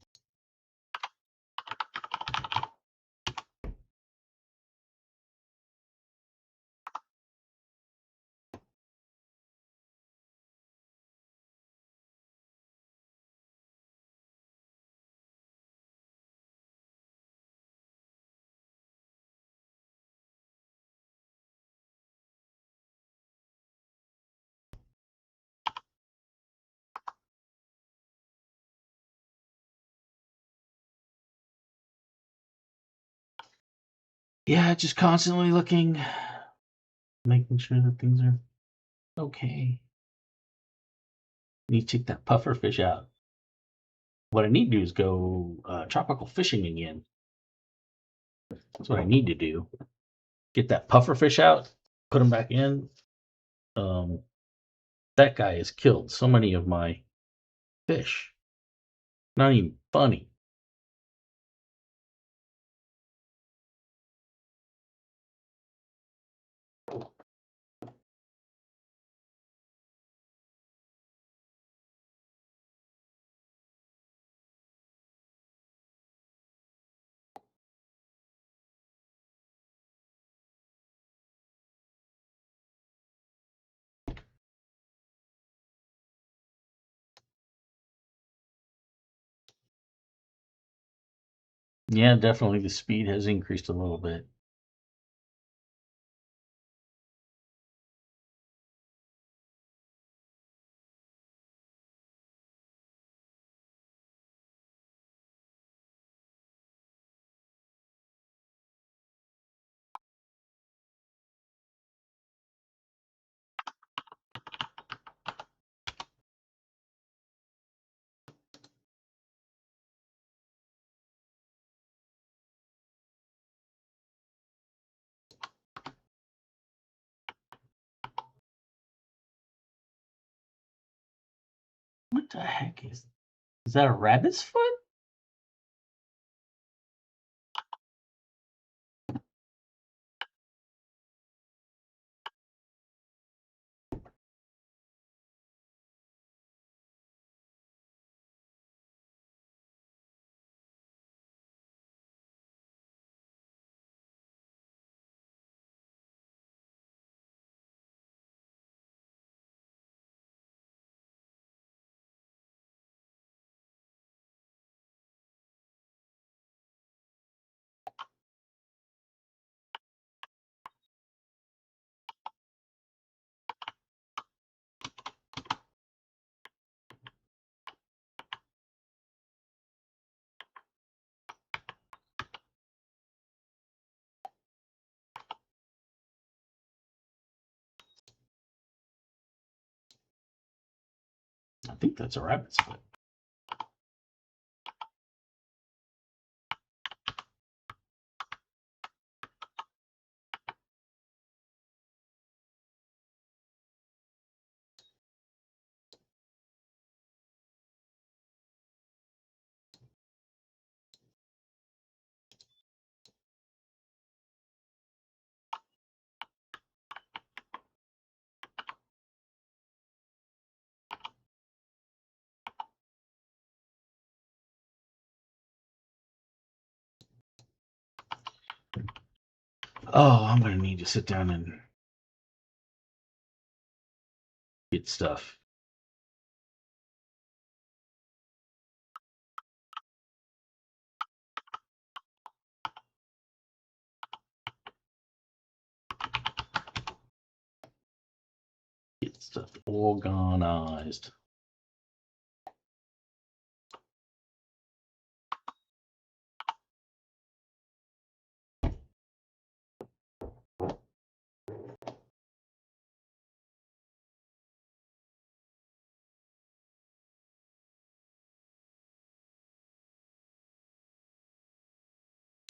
Yeah, just constantly looking, making sure that things are okay. Need to take that puffer fish out. What I need to do is go tropical fishing again. That's what I need to do. Get that puffer fish out, put them back in. Um, that guy has killed so many of my fish. Not even funny. Yeah, definitely the speed has increased a little bit. What the heck is that a rabbit's foot? think that's a rabbit's foot. Oh, I'm gonna need to sit down and get stuff. Get stuff organized.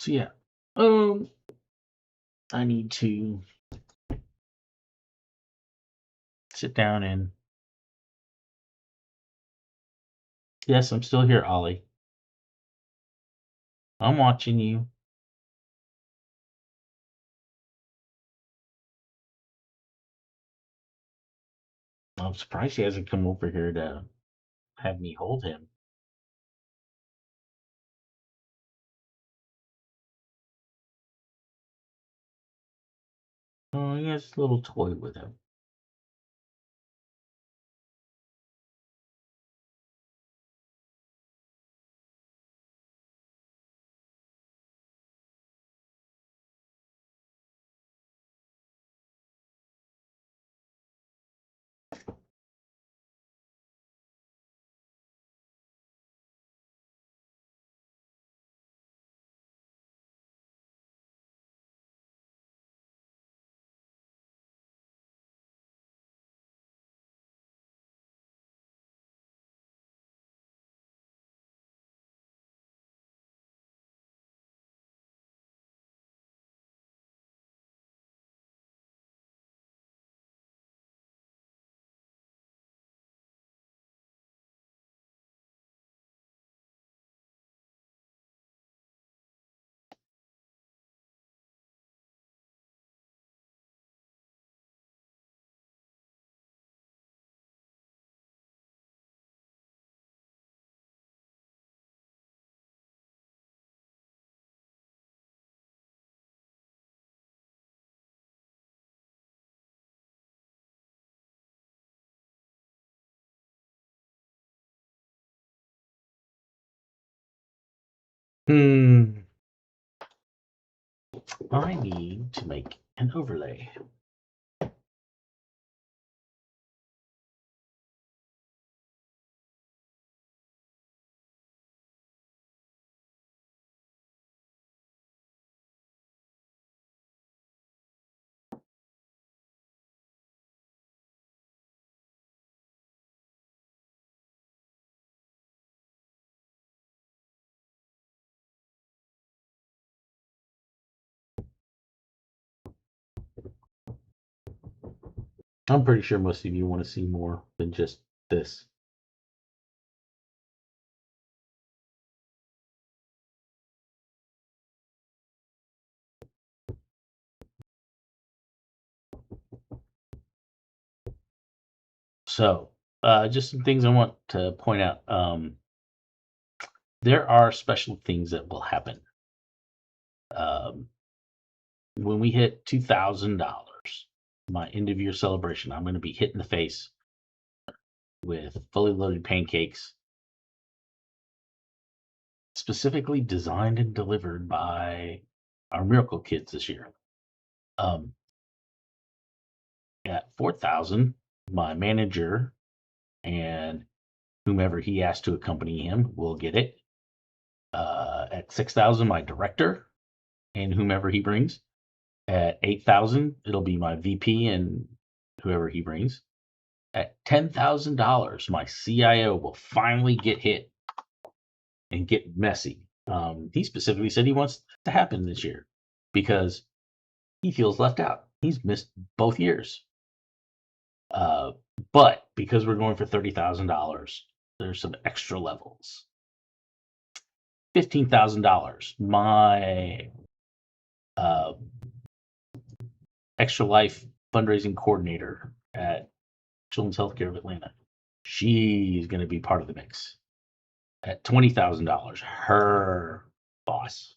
So yeah, I need to sit down and yes, I'm still here, Ollie. I'm watching you. I'm surprised he hasn't come over here to have me hold him. Oh, he has a little toy with him. Hmm. I need to make an overlay. I'm pretty sure most of you want to see more than just this. So, just some things I want to point out. There are special things that will happen. Um, when we hit $2,000, my end of year celebration, I'm going to be hit in the face with fully loaded pancakes, specifically designed and delivered by our Miracle Kids this year. Um, at 4,000, my manager and whomever he asks to accompany him will get it. At 6,000, my director and whomever he brings. At 8,000, it'll be my VP and whoever he brings. At $10,000, my CIO will finally get hit and get messy. He specifically said he wants to happen this year because he feels left out. He's missed both years. Uh, but because we're going for $30,000, there's some extra levels. $15,000. My uh, Extra Life fundraising coordinator at Children's Healthcare of Atlanta. She's going to be part of the mix. At $20,000, her boss.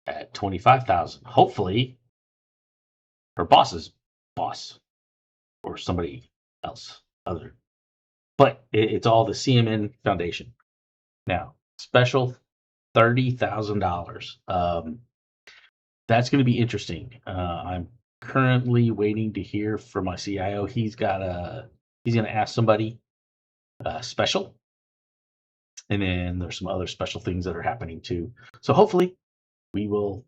At 25,000, hopefully her boss's boss or somebody else other. But it's all the CMN Foundation. Now, special $30,000. That's going to be interesting. I'm currently waiting to hear from my CIO. He's going to ask somebody special, and then there's some other special things that are happening too. So hopefully, we will,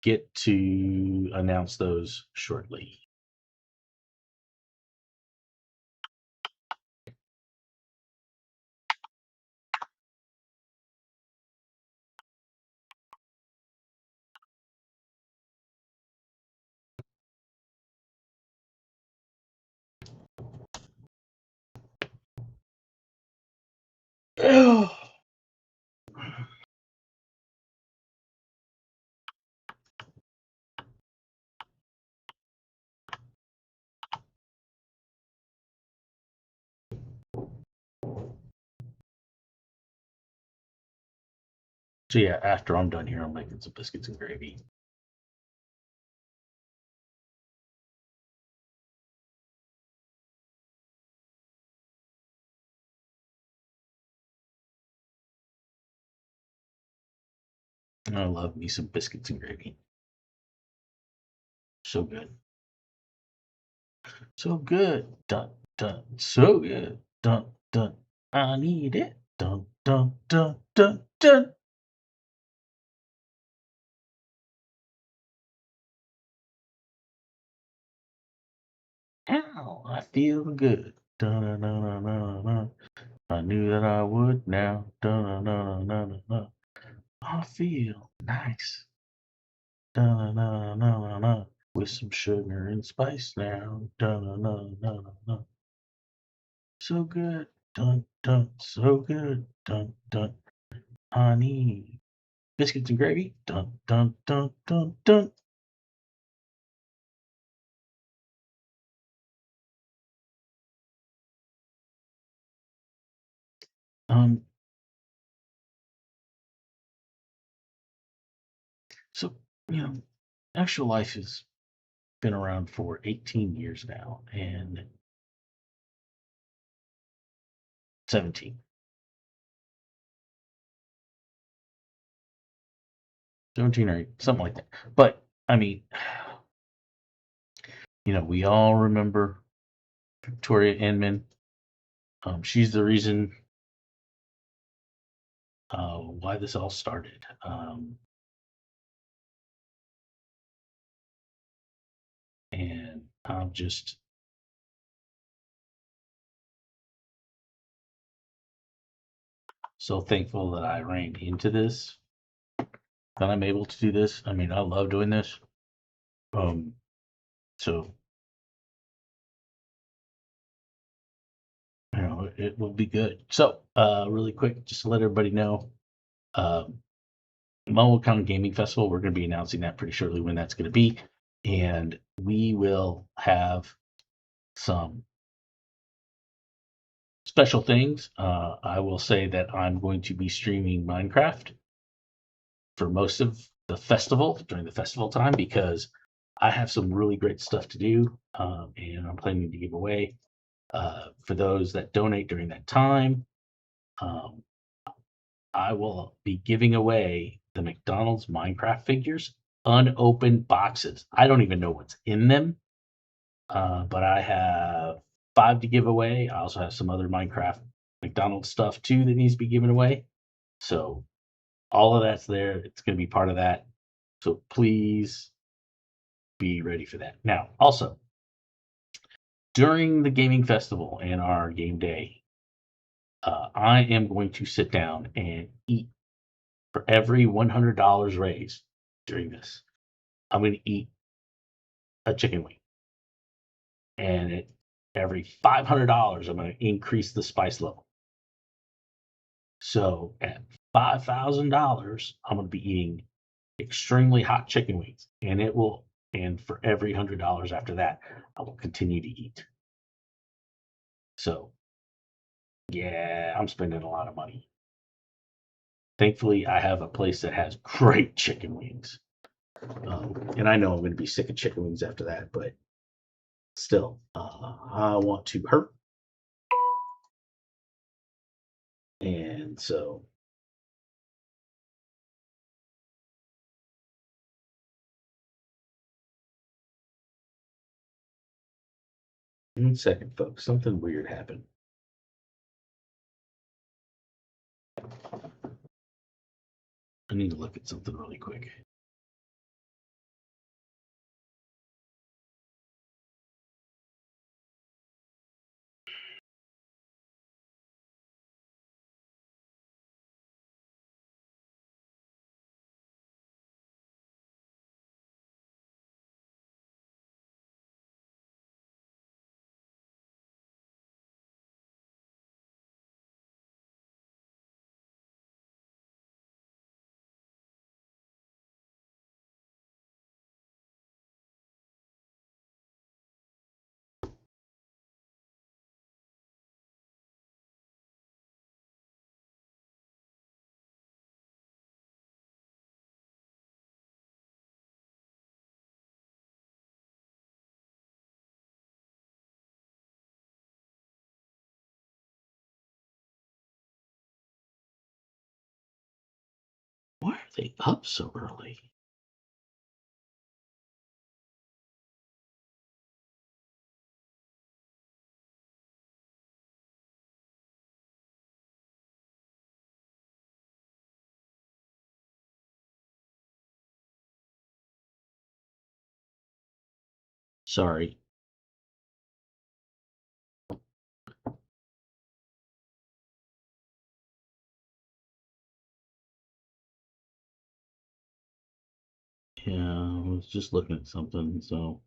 get to announce those shortly. So yeah, after I'm done here, I'm making some biscuits and gravy. I love me some biscuits and gravy. So good. So good. Dun dun. So good. Dun dun. I need it. Dun dun dun dun dun. Ow, I feel good. Dun dun dun dun dun dun. I knew that I would now. Dun dun dun dun dun dun. I feel nice. Dun dun dun dun dun. With some sugar and spice now. Dun dun dun dun dun. So good. Dun dun. So good. Dun dun. Honey. Biscuits and gravy. Dun dun dun dun dun. Um. So you know, Extra Life has been around for 18 years now, and 17, 17 or 8, something like that. But I mean, we all remember Victoria Inman. She's the reason why this all started. And I'm just so thankful that I ran into this, that I'm able to do this. I mean, I love doing this. So it will be good. So really quick, just to let everybody know, County Gaming Festival, we're going to be announcing that pretty shortly when that's going to be, and we will have some special things. I will say that I'm going to be streaming Minecraft for most of the festival during the festival time because I have some really great stuff to do, and I'm planning to give away for those that donate during that time. Um, I will be giving away the McDonald's Minecraft figures, unopened boxes. I don't even know what's in them, but I have 5 to give away. I also have some other Minecraft McDonald's stuff too that needs to be given away. So all of that's there. It's going to be part of that. So please be ready for that. Now, also, during the gaming festival and our game day, I am going to sit down and eat for every $100 raised during this. I'm going to eat a chicken wing, and every $500, I'm going to increase the spice level. So at $5,000, I'm going to be eating extremely hot chicken wings, and it will. And for every $100 after that, I will continue to eat. So yeah, I'm spending a lot of money. Thankfully, I have a place that has great chicken wings. And I know I'm going to be sick of chicken wings after that, but still, I want to hurt. And so, in a second, folks, something weird happened. I need to look at something really quick. Why are they up so early? Sorry. Yeah, I was just looking at something, so.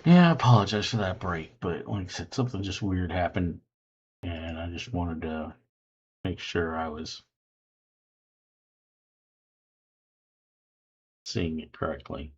Yeah, I apologize for that break, but like I said, something just weird happened, and I just wanted to make sure I was seeing it correctly.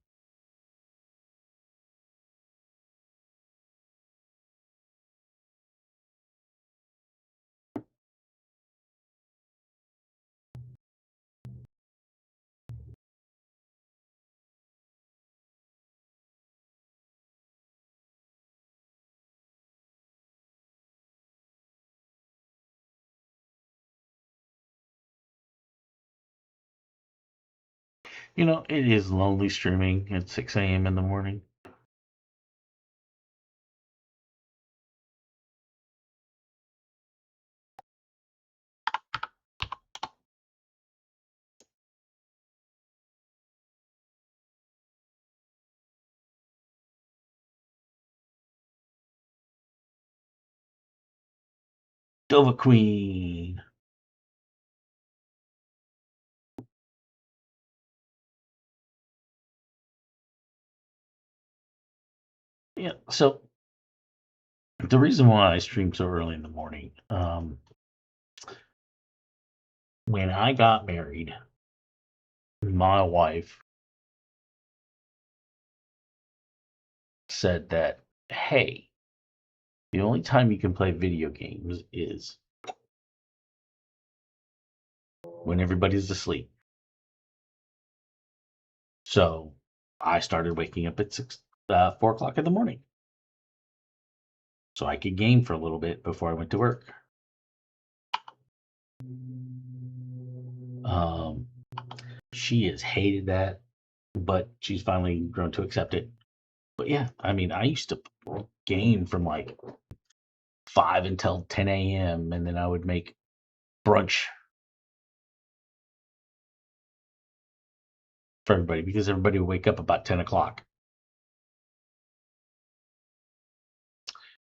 You know, it is lonely streaming at 6 a.m. in the morning. Dova Queen. Yeah, so the reason why I stream so early in the morning, when I got married, my wife said that, hey, the only time you can play video games is when everybody's asleep. So I started waking up at 4 o'clock in the morning so I could game for a little bit before I went to work. Um, she has hated that, but she's finally grown to accept it. But yeah, I mean, I used to game from like 5 until 10 a.m. and then I would make brunch for everybody because everybody would wake up about 10 o'clock.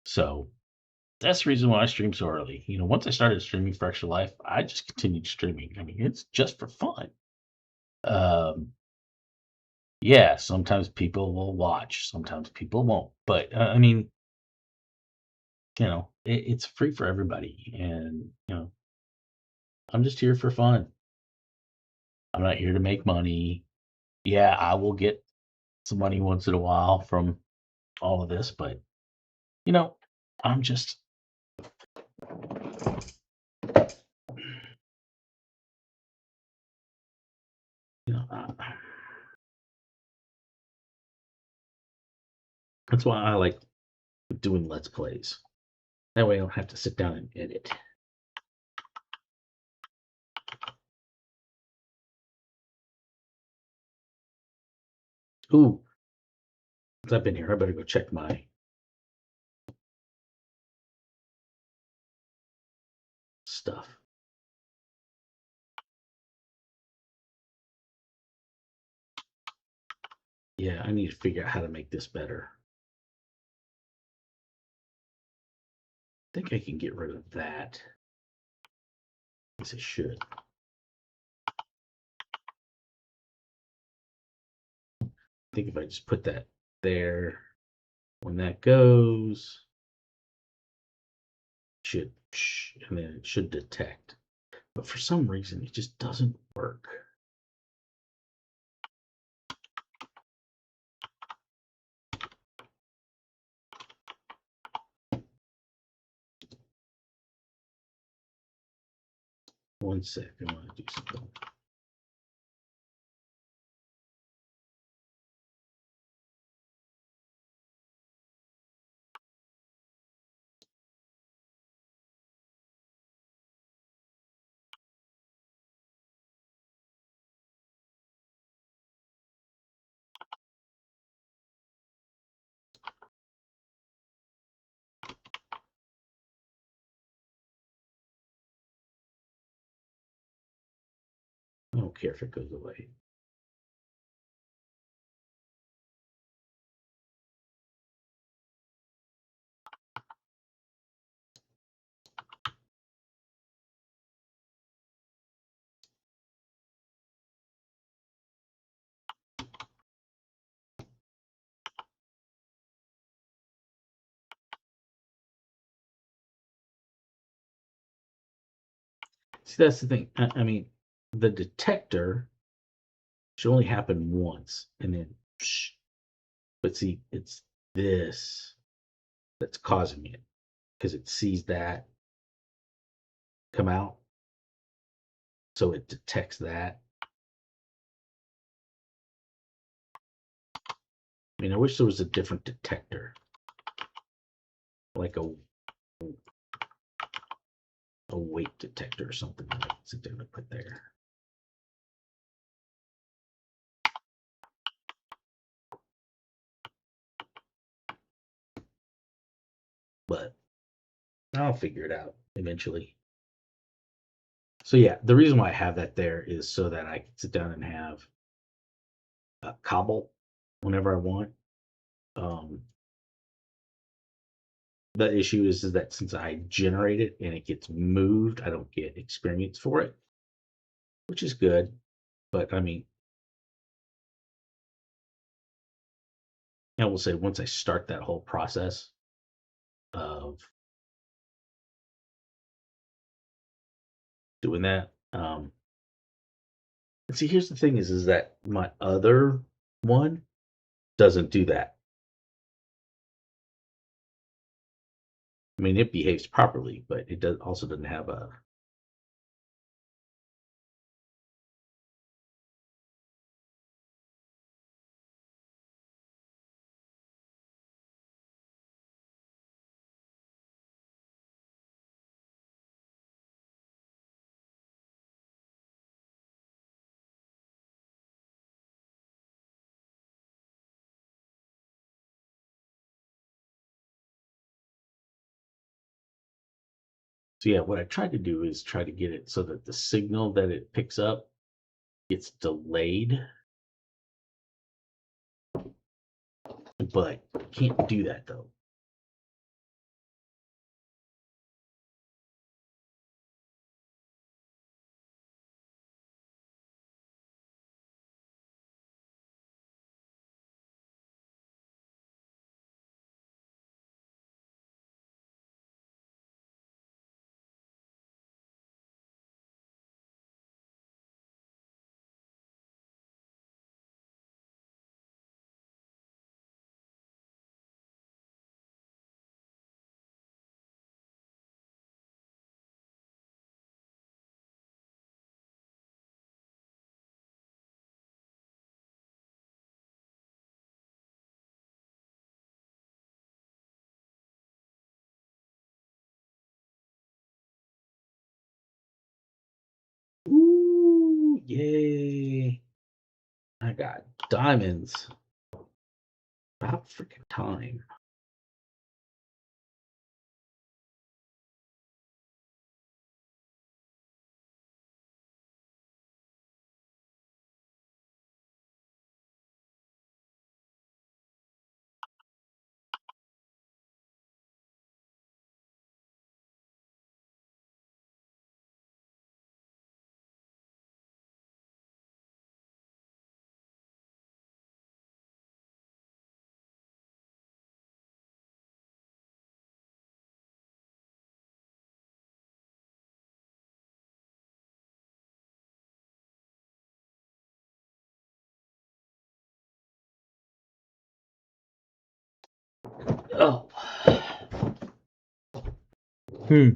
So that's the reason why I stream so early. You know, once I started streaming for Extra Life, I just continued streaming. I mean, it's just for fun. Um, yeah, sometimes people will watch, sometimes people won't. But I mean, it's free for everybody. And, I'm just here for fun. I'm not here to make money. Yeah, I will get some money once in a while from all of this, but, you know, I'm just, you know, that's why I like doing Let's Plays. That way I don't have to sit down and edit. Ooh, since I've been here, I better go check my stuff. Yeah, I need to figure out how to make this better. I think I can get rid of that. I guess I should. I think if I just put that there, when that goes, should and then it should detect. But for some reason, it just doesn't work. One sec, I want to do something. I don't care if it goes away. See, that's the thing. I mean, the detector should only happen once, and then, but see, it's this that's causing it because it sees that come out, so it detects that. I mean, I wish there was a different detector, like a weight detector or something that I can sit down and put there. I'll figure it out eventually. So yeah, the reason why I have that there is so that I can sit down and have cobble whenever I want. Um, the issue is that since I generate it and it gets moved, I don't get experience for it, which is good. But I mean, I will say once I start that whole process of doing that, and see, here's the thing is that my other one doesn't do that. I mean, it behaves properly, but it does also doesn't have a. So yeah, what I tried to do is try to get it so that the signal that it picks up gets delayed, but can't do that though. Ooh, yay! I got diamonds. About freaking time. Oh. Hmm.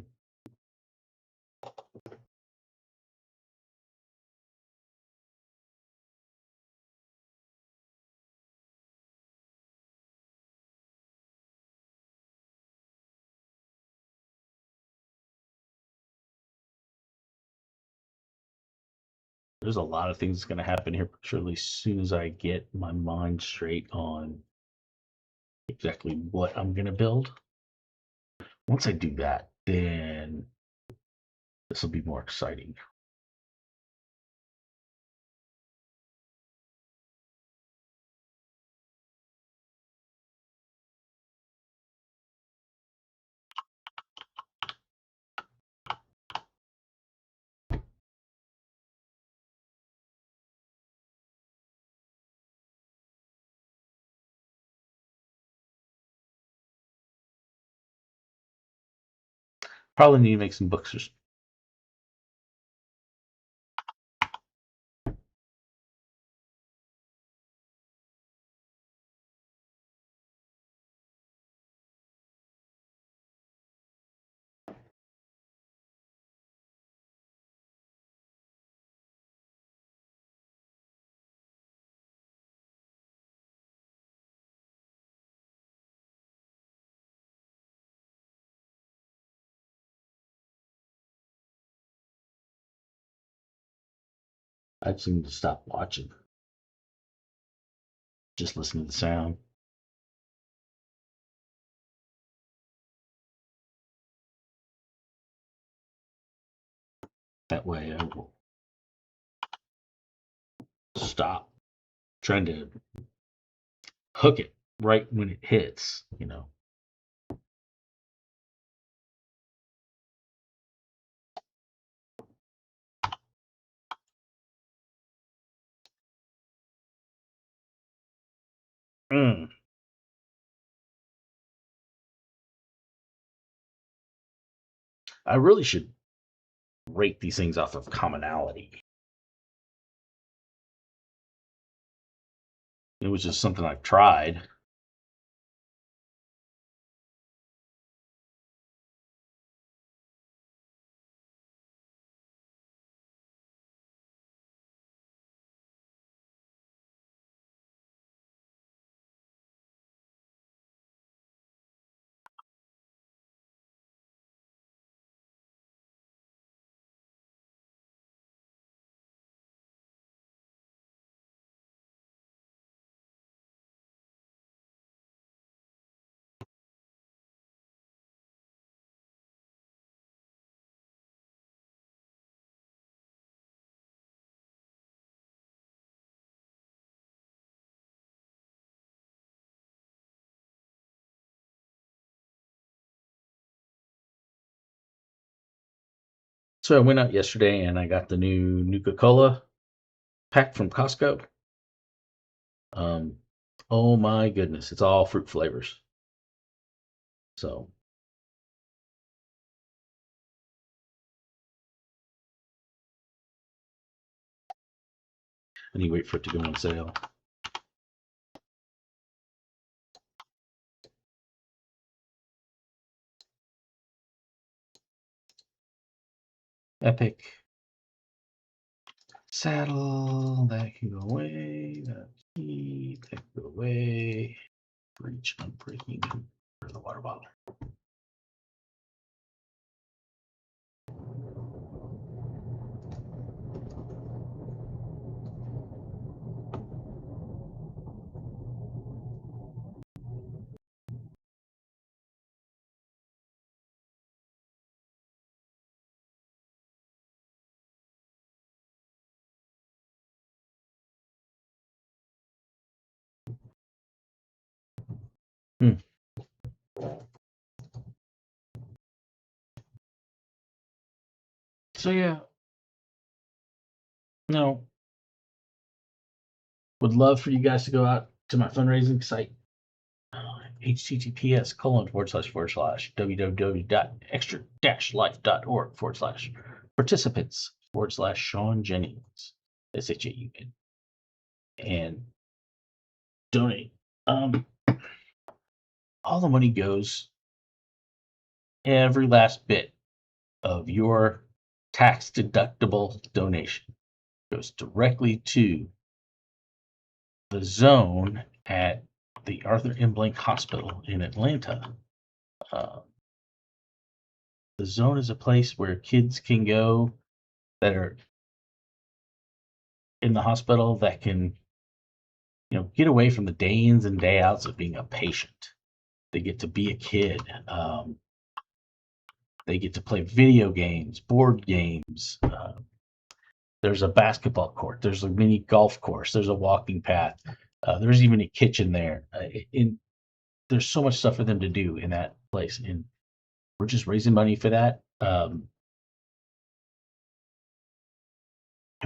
There's a lot of things going to happen here surely as soon as I get my mind straight on exactly what I'm going to build. Once I do that, then this will be more exciting. Probably need to make some books. I just need to stop watching. Just listen to the sound. That way I will stop trying to hook it right when it hits, you know. Mm. I really should rate these things off of commonality. It was just something I've tried. So I went out yesterday and I got the new Nuka-Cola pack from Costco. Um, oh my goodness, it's all fruit flavors. So I need to wait for it to go on sale. Epic saddle, that can go away. That key, that can go away. Breach unbreaking for the water bottle. Hmm. So yeah, no, would love for you guys to go out to my fundraising site, https:// www.extra-life.org/participants/Sean Jennings, SHAUN, and donate. Um, all the money goes, every last bit of your tax deductible donation goes directly to the zone at the Arthur M. Blank Hospital in Atlanta. Uh, the zone is a place where kids can go that are in the hospital that can, get away from the day ins and day outs of being a patient. They get to be a kid. They get to play video games, board games. There's a basketball court. There's a mini golf course. There's a walking path. There's even a kitchen there. There's so much stuff for them to do in that place, and we're just raising money for that. And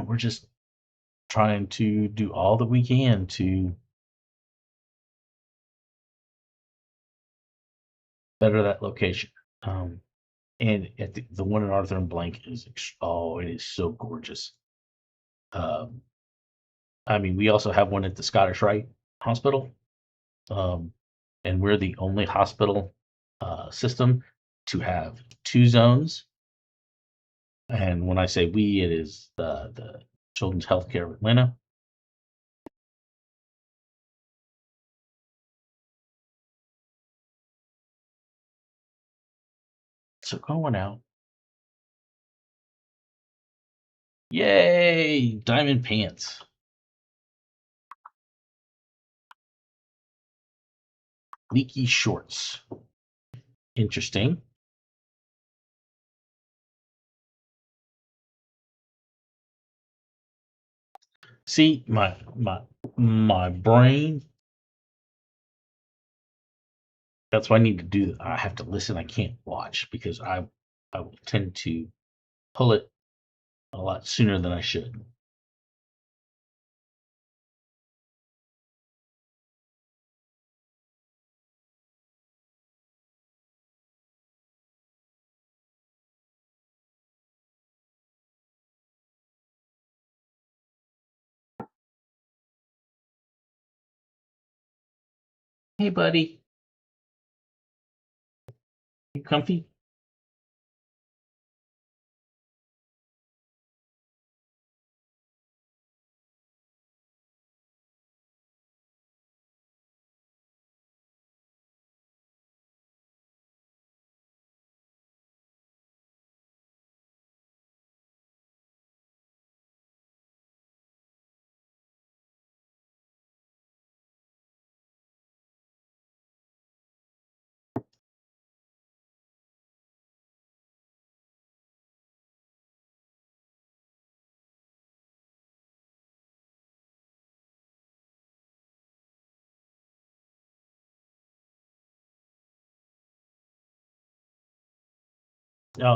we're just trying to do all that we can to better that location. And at the one in Arthur and Blank is it is so gorgeous. Um, I mean, we also have one at the Scottish Rite Hospital, um, and we're the only hospital system to have two zones. And when I say we, it is the Children's Healthcare of Atlanta. So going out, yay! Diamond pants, leaky shorts. Interesting. See, my brain. That's why I need to do. I have to listen. I can't watch because I will tend to pull it a lot sooner than I should. Hey, buddy, you comfy?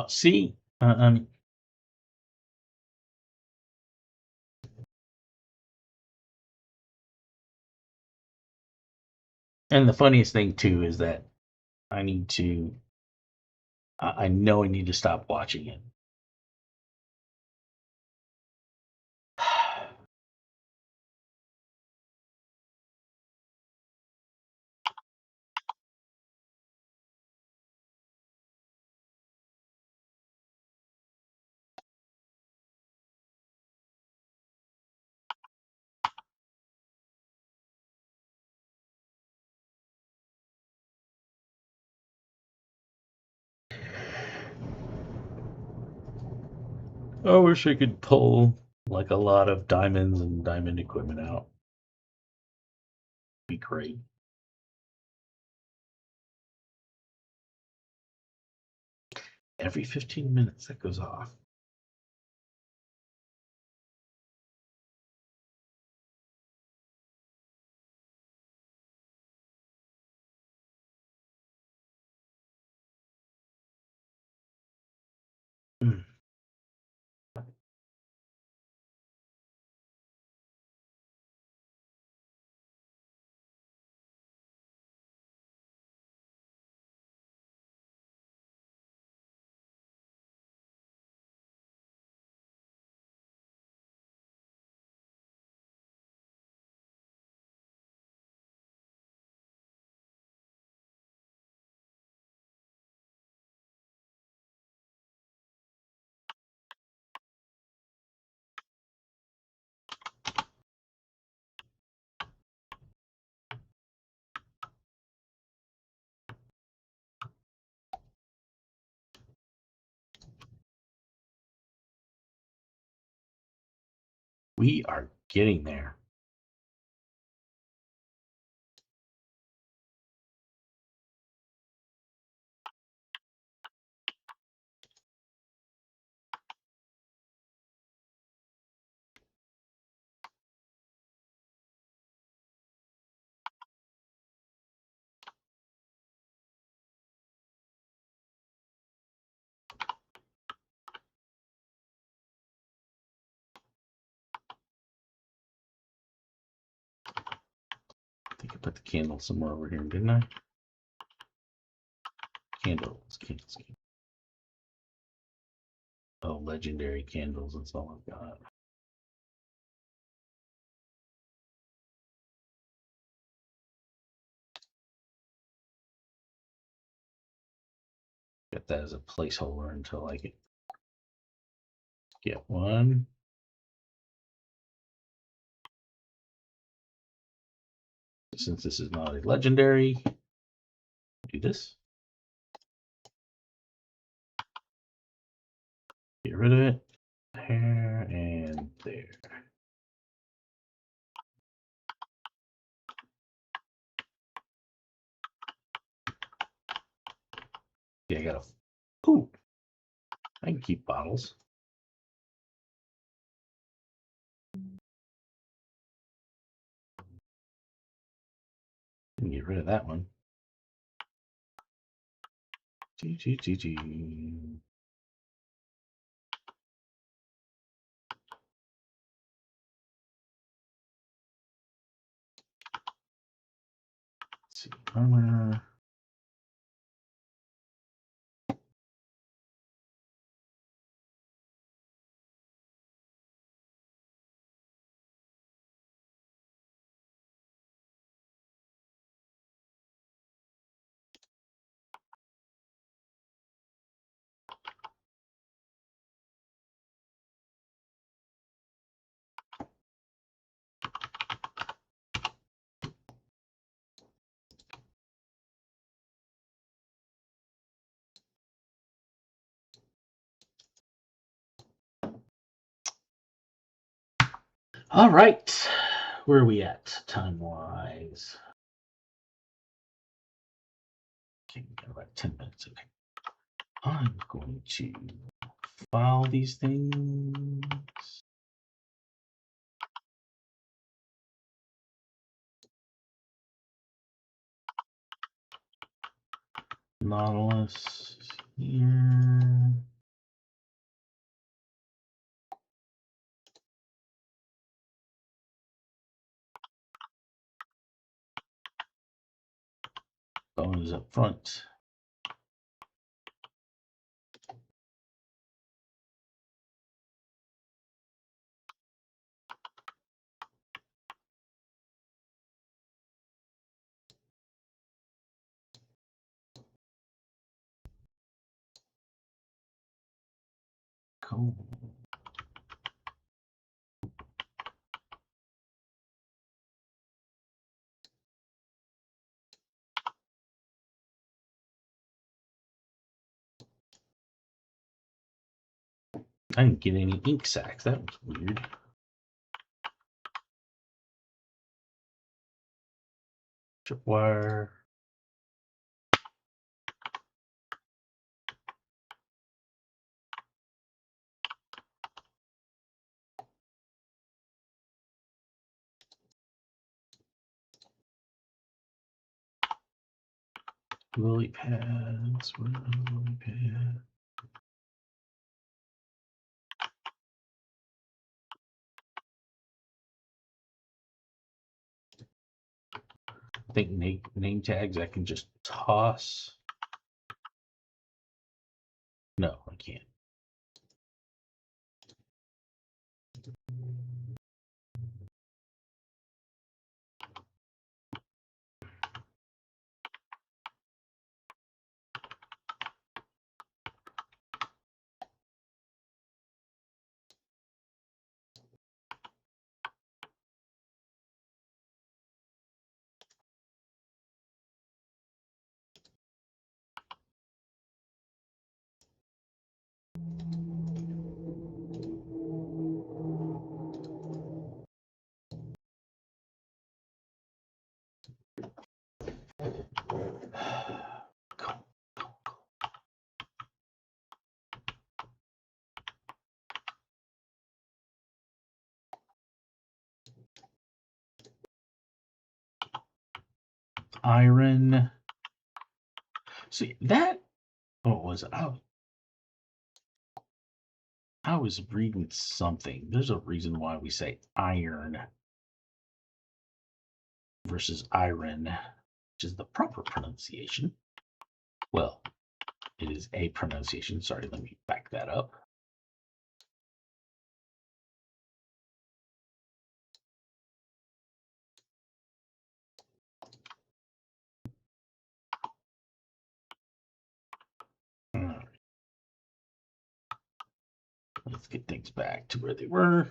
See, and the funniest thing too is that I need to. I know I need to stop watching it. I wish I could pull like a lot of diamonds and diamond equipment out. Be great. Every 15 minutes that goes off. Mm. We are getting there. I think I put the candle somewhere over here, didn't I? Candles, candles, candles. Oh, legendary candles. That's all I've got. Got that as a placeholder until I can get one. Since this is not a legendary, do this. Get rid of it. There and there. Yeah, I got a. Ooh, I can keep bottles. Get rid of that one. Let's see, armor. All right, where are we at time-wise? Okay, we got about 10 minutes. Okay, I'm going to file these things. Nautilus here. Bones up front. Cool. I didn't get any ink sacs. That was weird. Tripwire. Lily pads. Where are the lily pads? I think name tags I can just toss. No, I can't. Iron. See that? What was it? I was reading something. There's a reason why we say iron versus iron, which is the proper pronunciation. Well, it is a pronunciation. Sorry, let me back that up. All right. Let's get things back to where they were.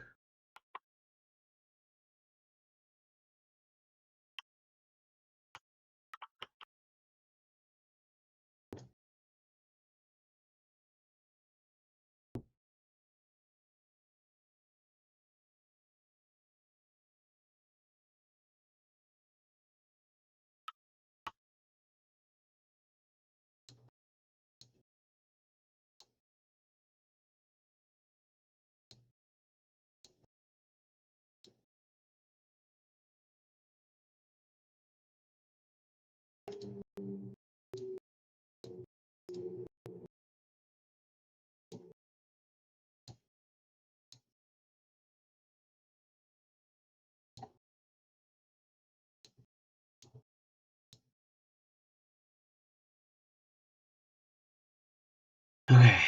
Okay.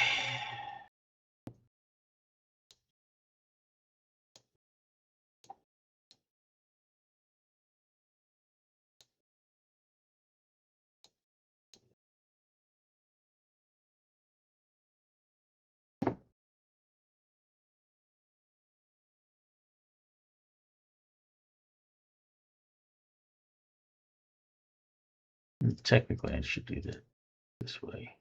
Technically, I should do that this way.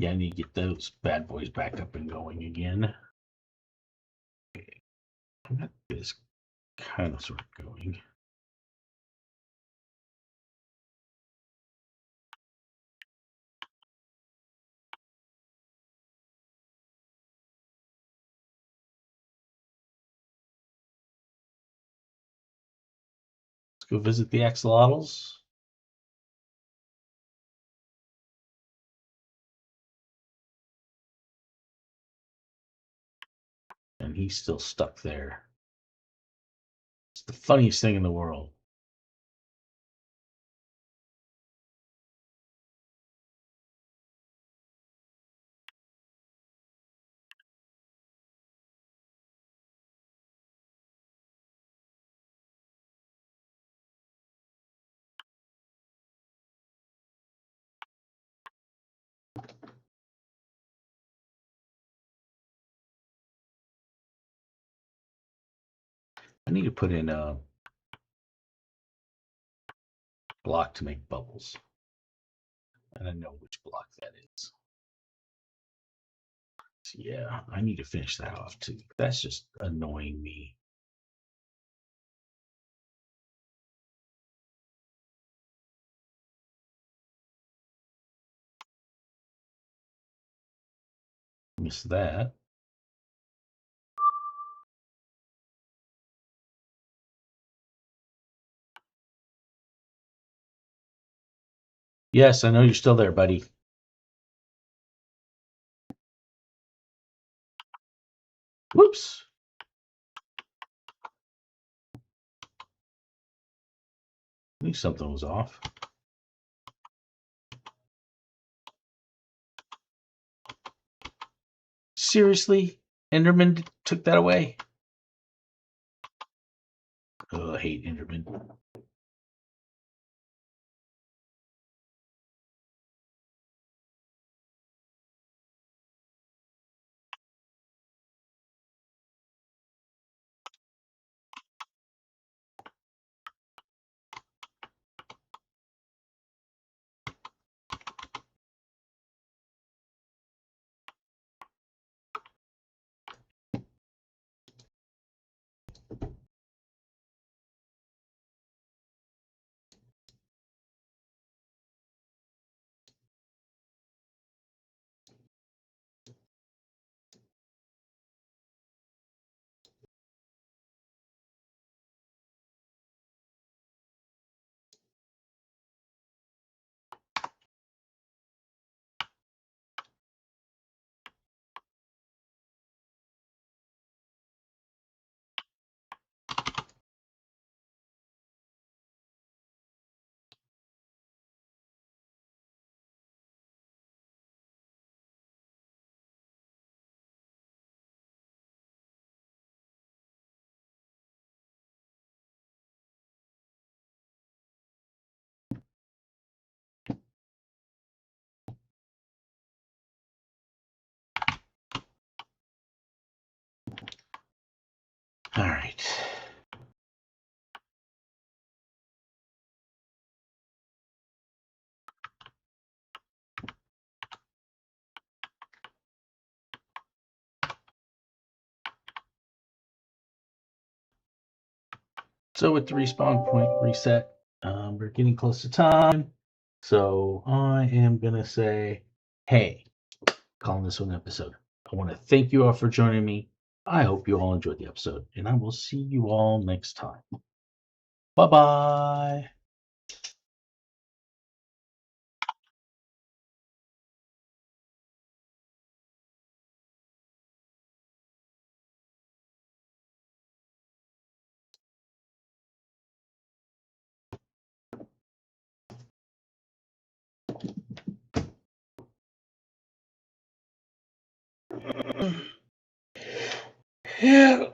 Yeah, I need to get those bad boys back up and going again. Okay. I got this kind of sort of going. Let's go visit the axolotls. And he's still stuck there. It's the funniest thing in the world. I need to put in a block to make bubbles. And I know which block that is. So yeah, I need to finish that off too. That's just annoying me. Miss that. Yes, I know you're still there, buddy. Whoops. I knew something was off. Seriously? Enderman took that away? Oh, I hate Enderman. All right. So with the respawn point reset, we're getting close to time. So I am going to say, hey, calling this one episode. I want to thank you all for joining me. I hope you all enjoyed the episode, and I will see you all next time. Bye-bye. Yeah.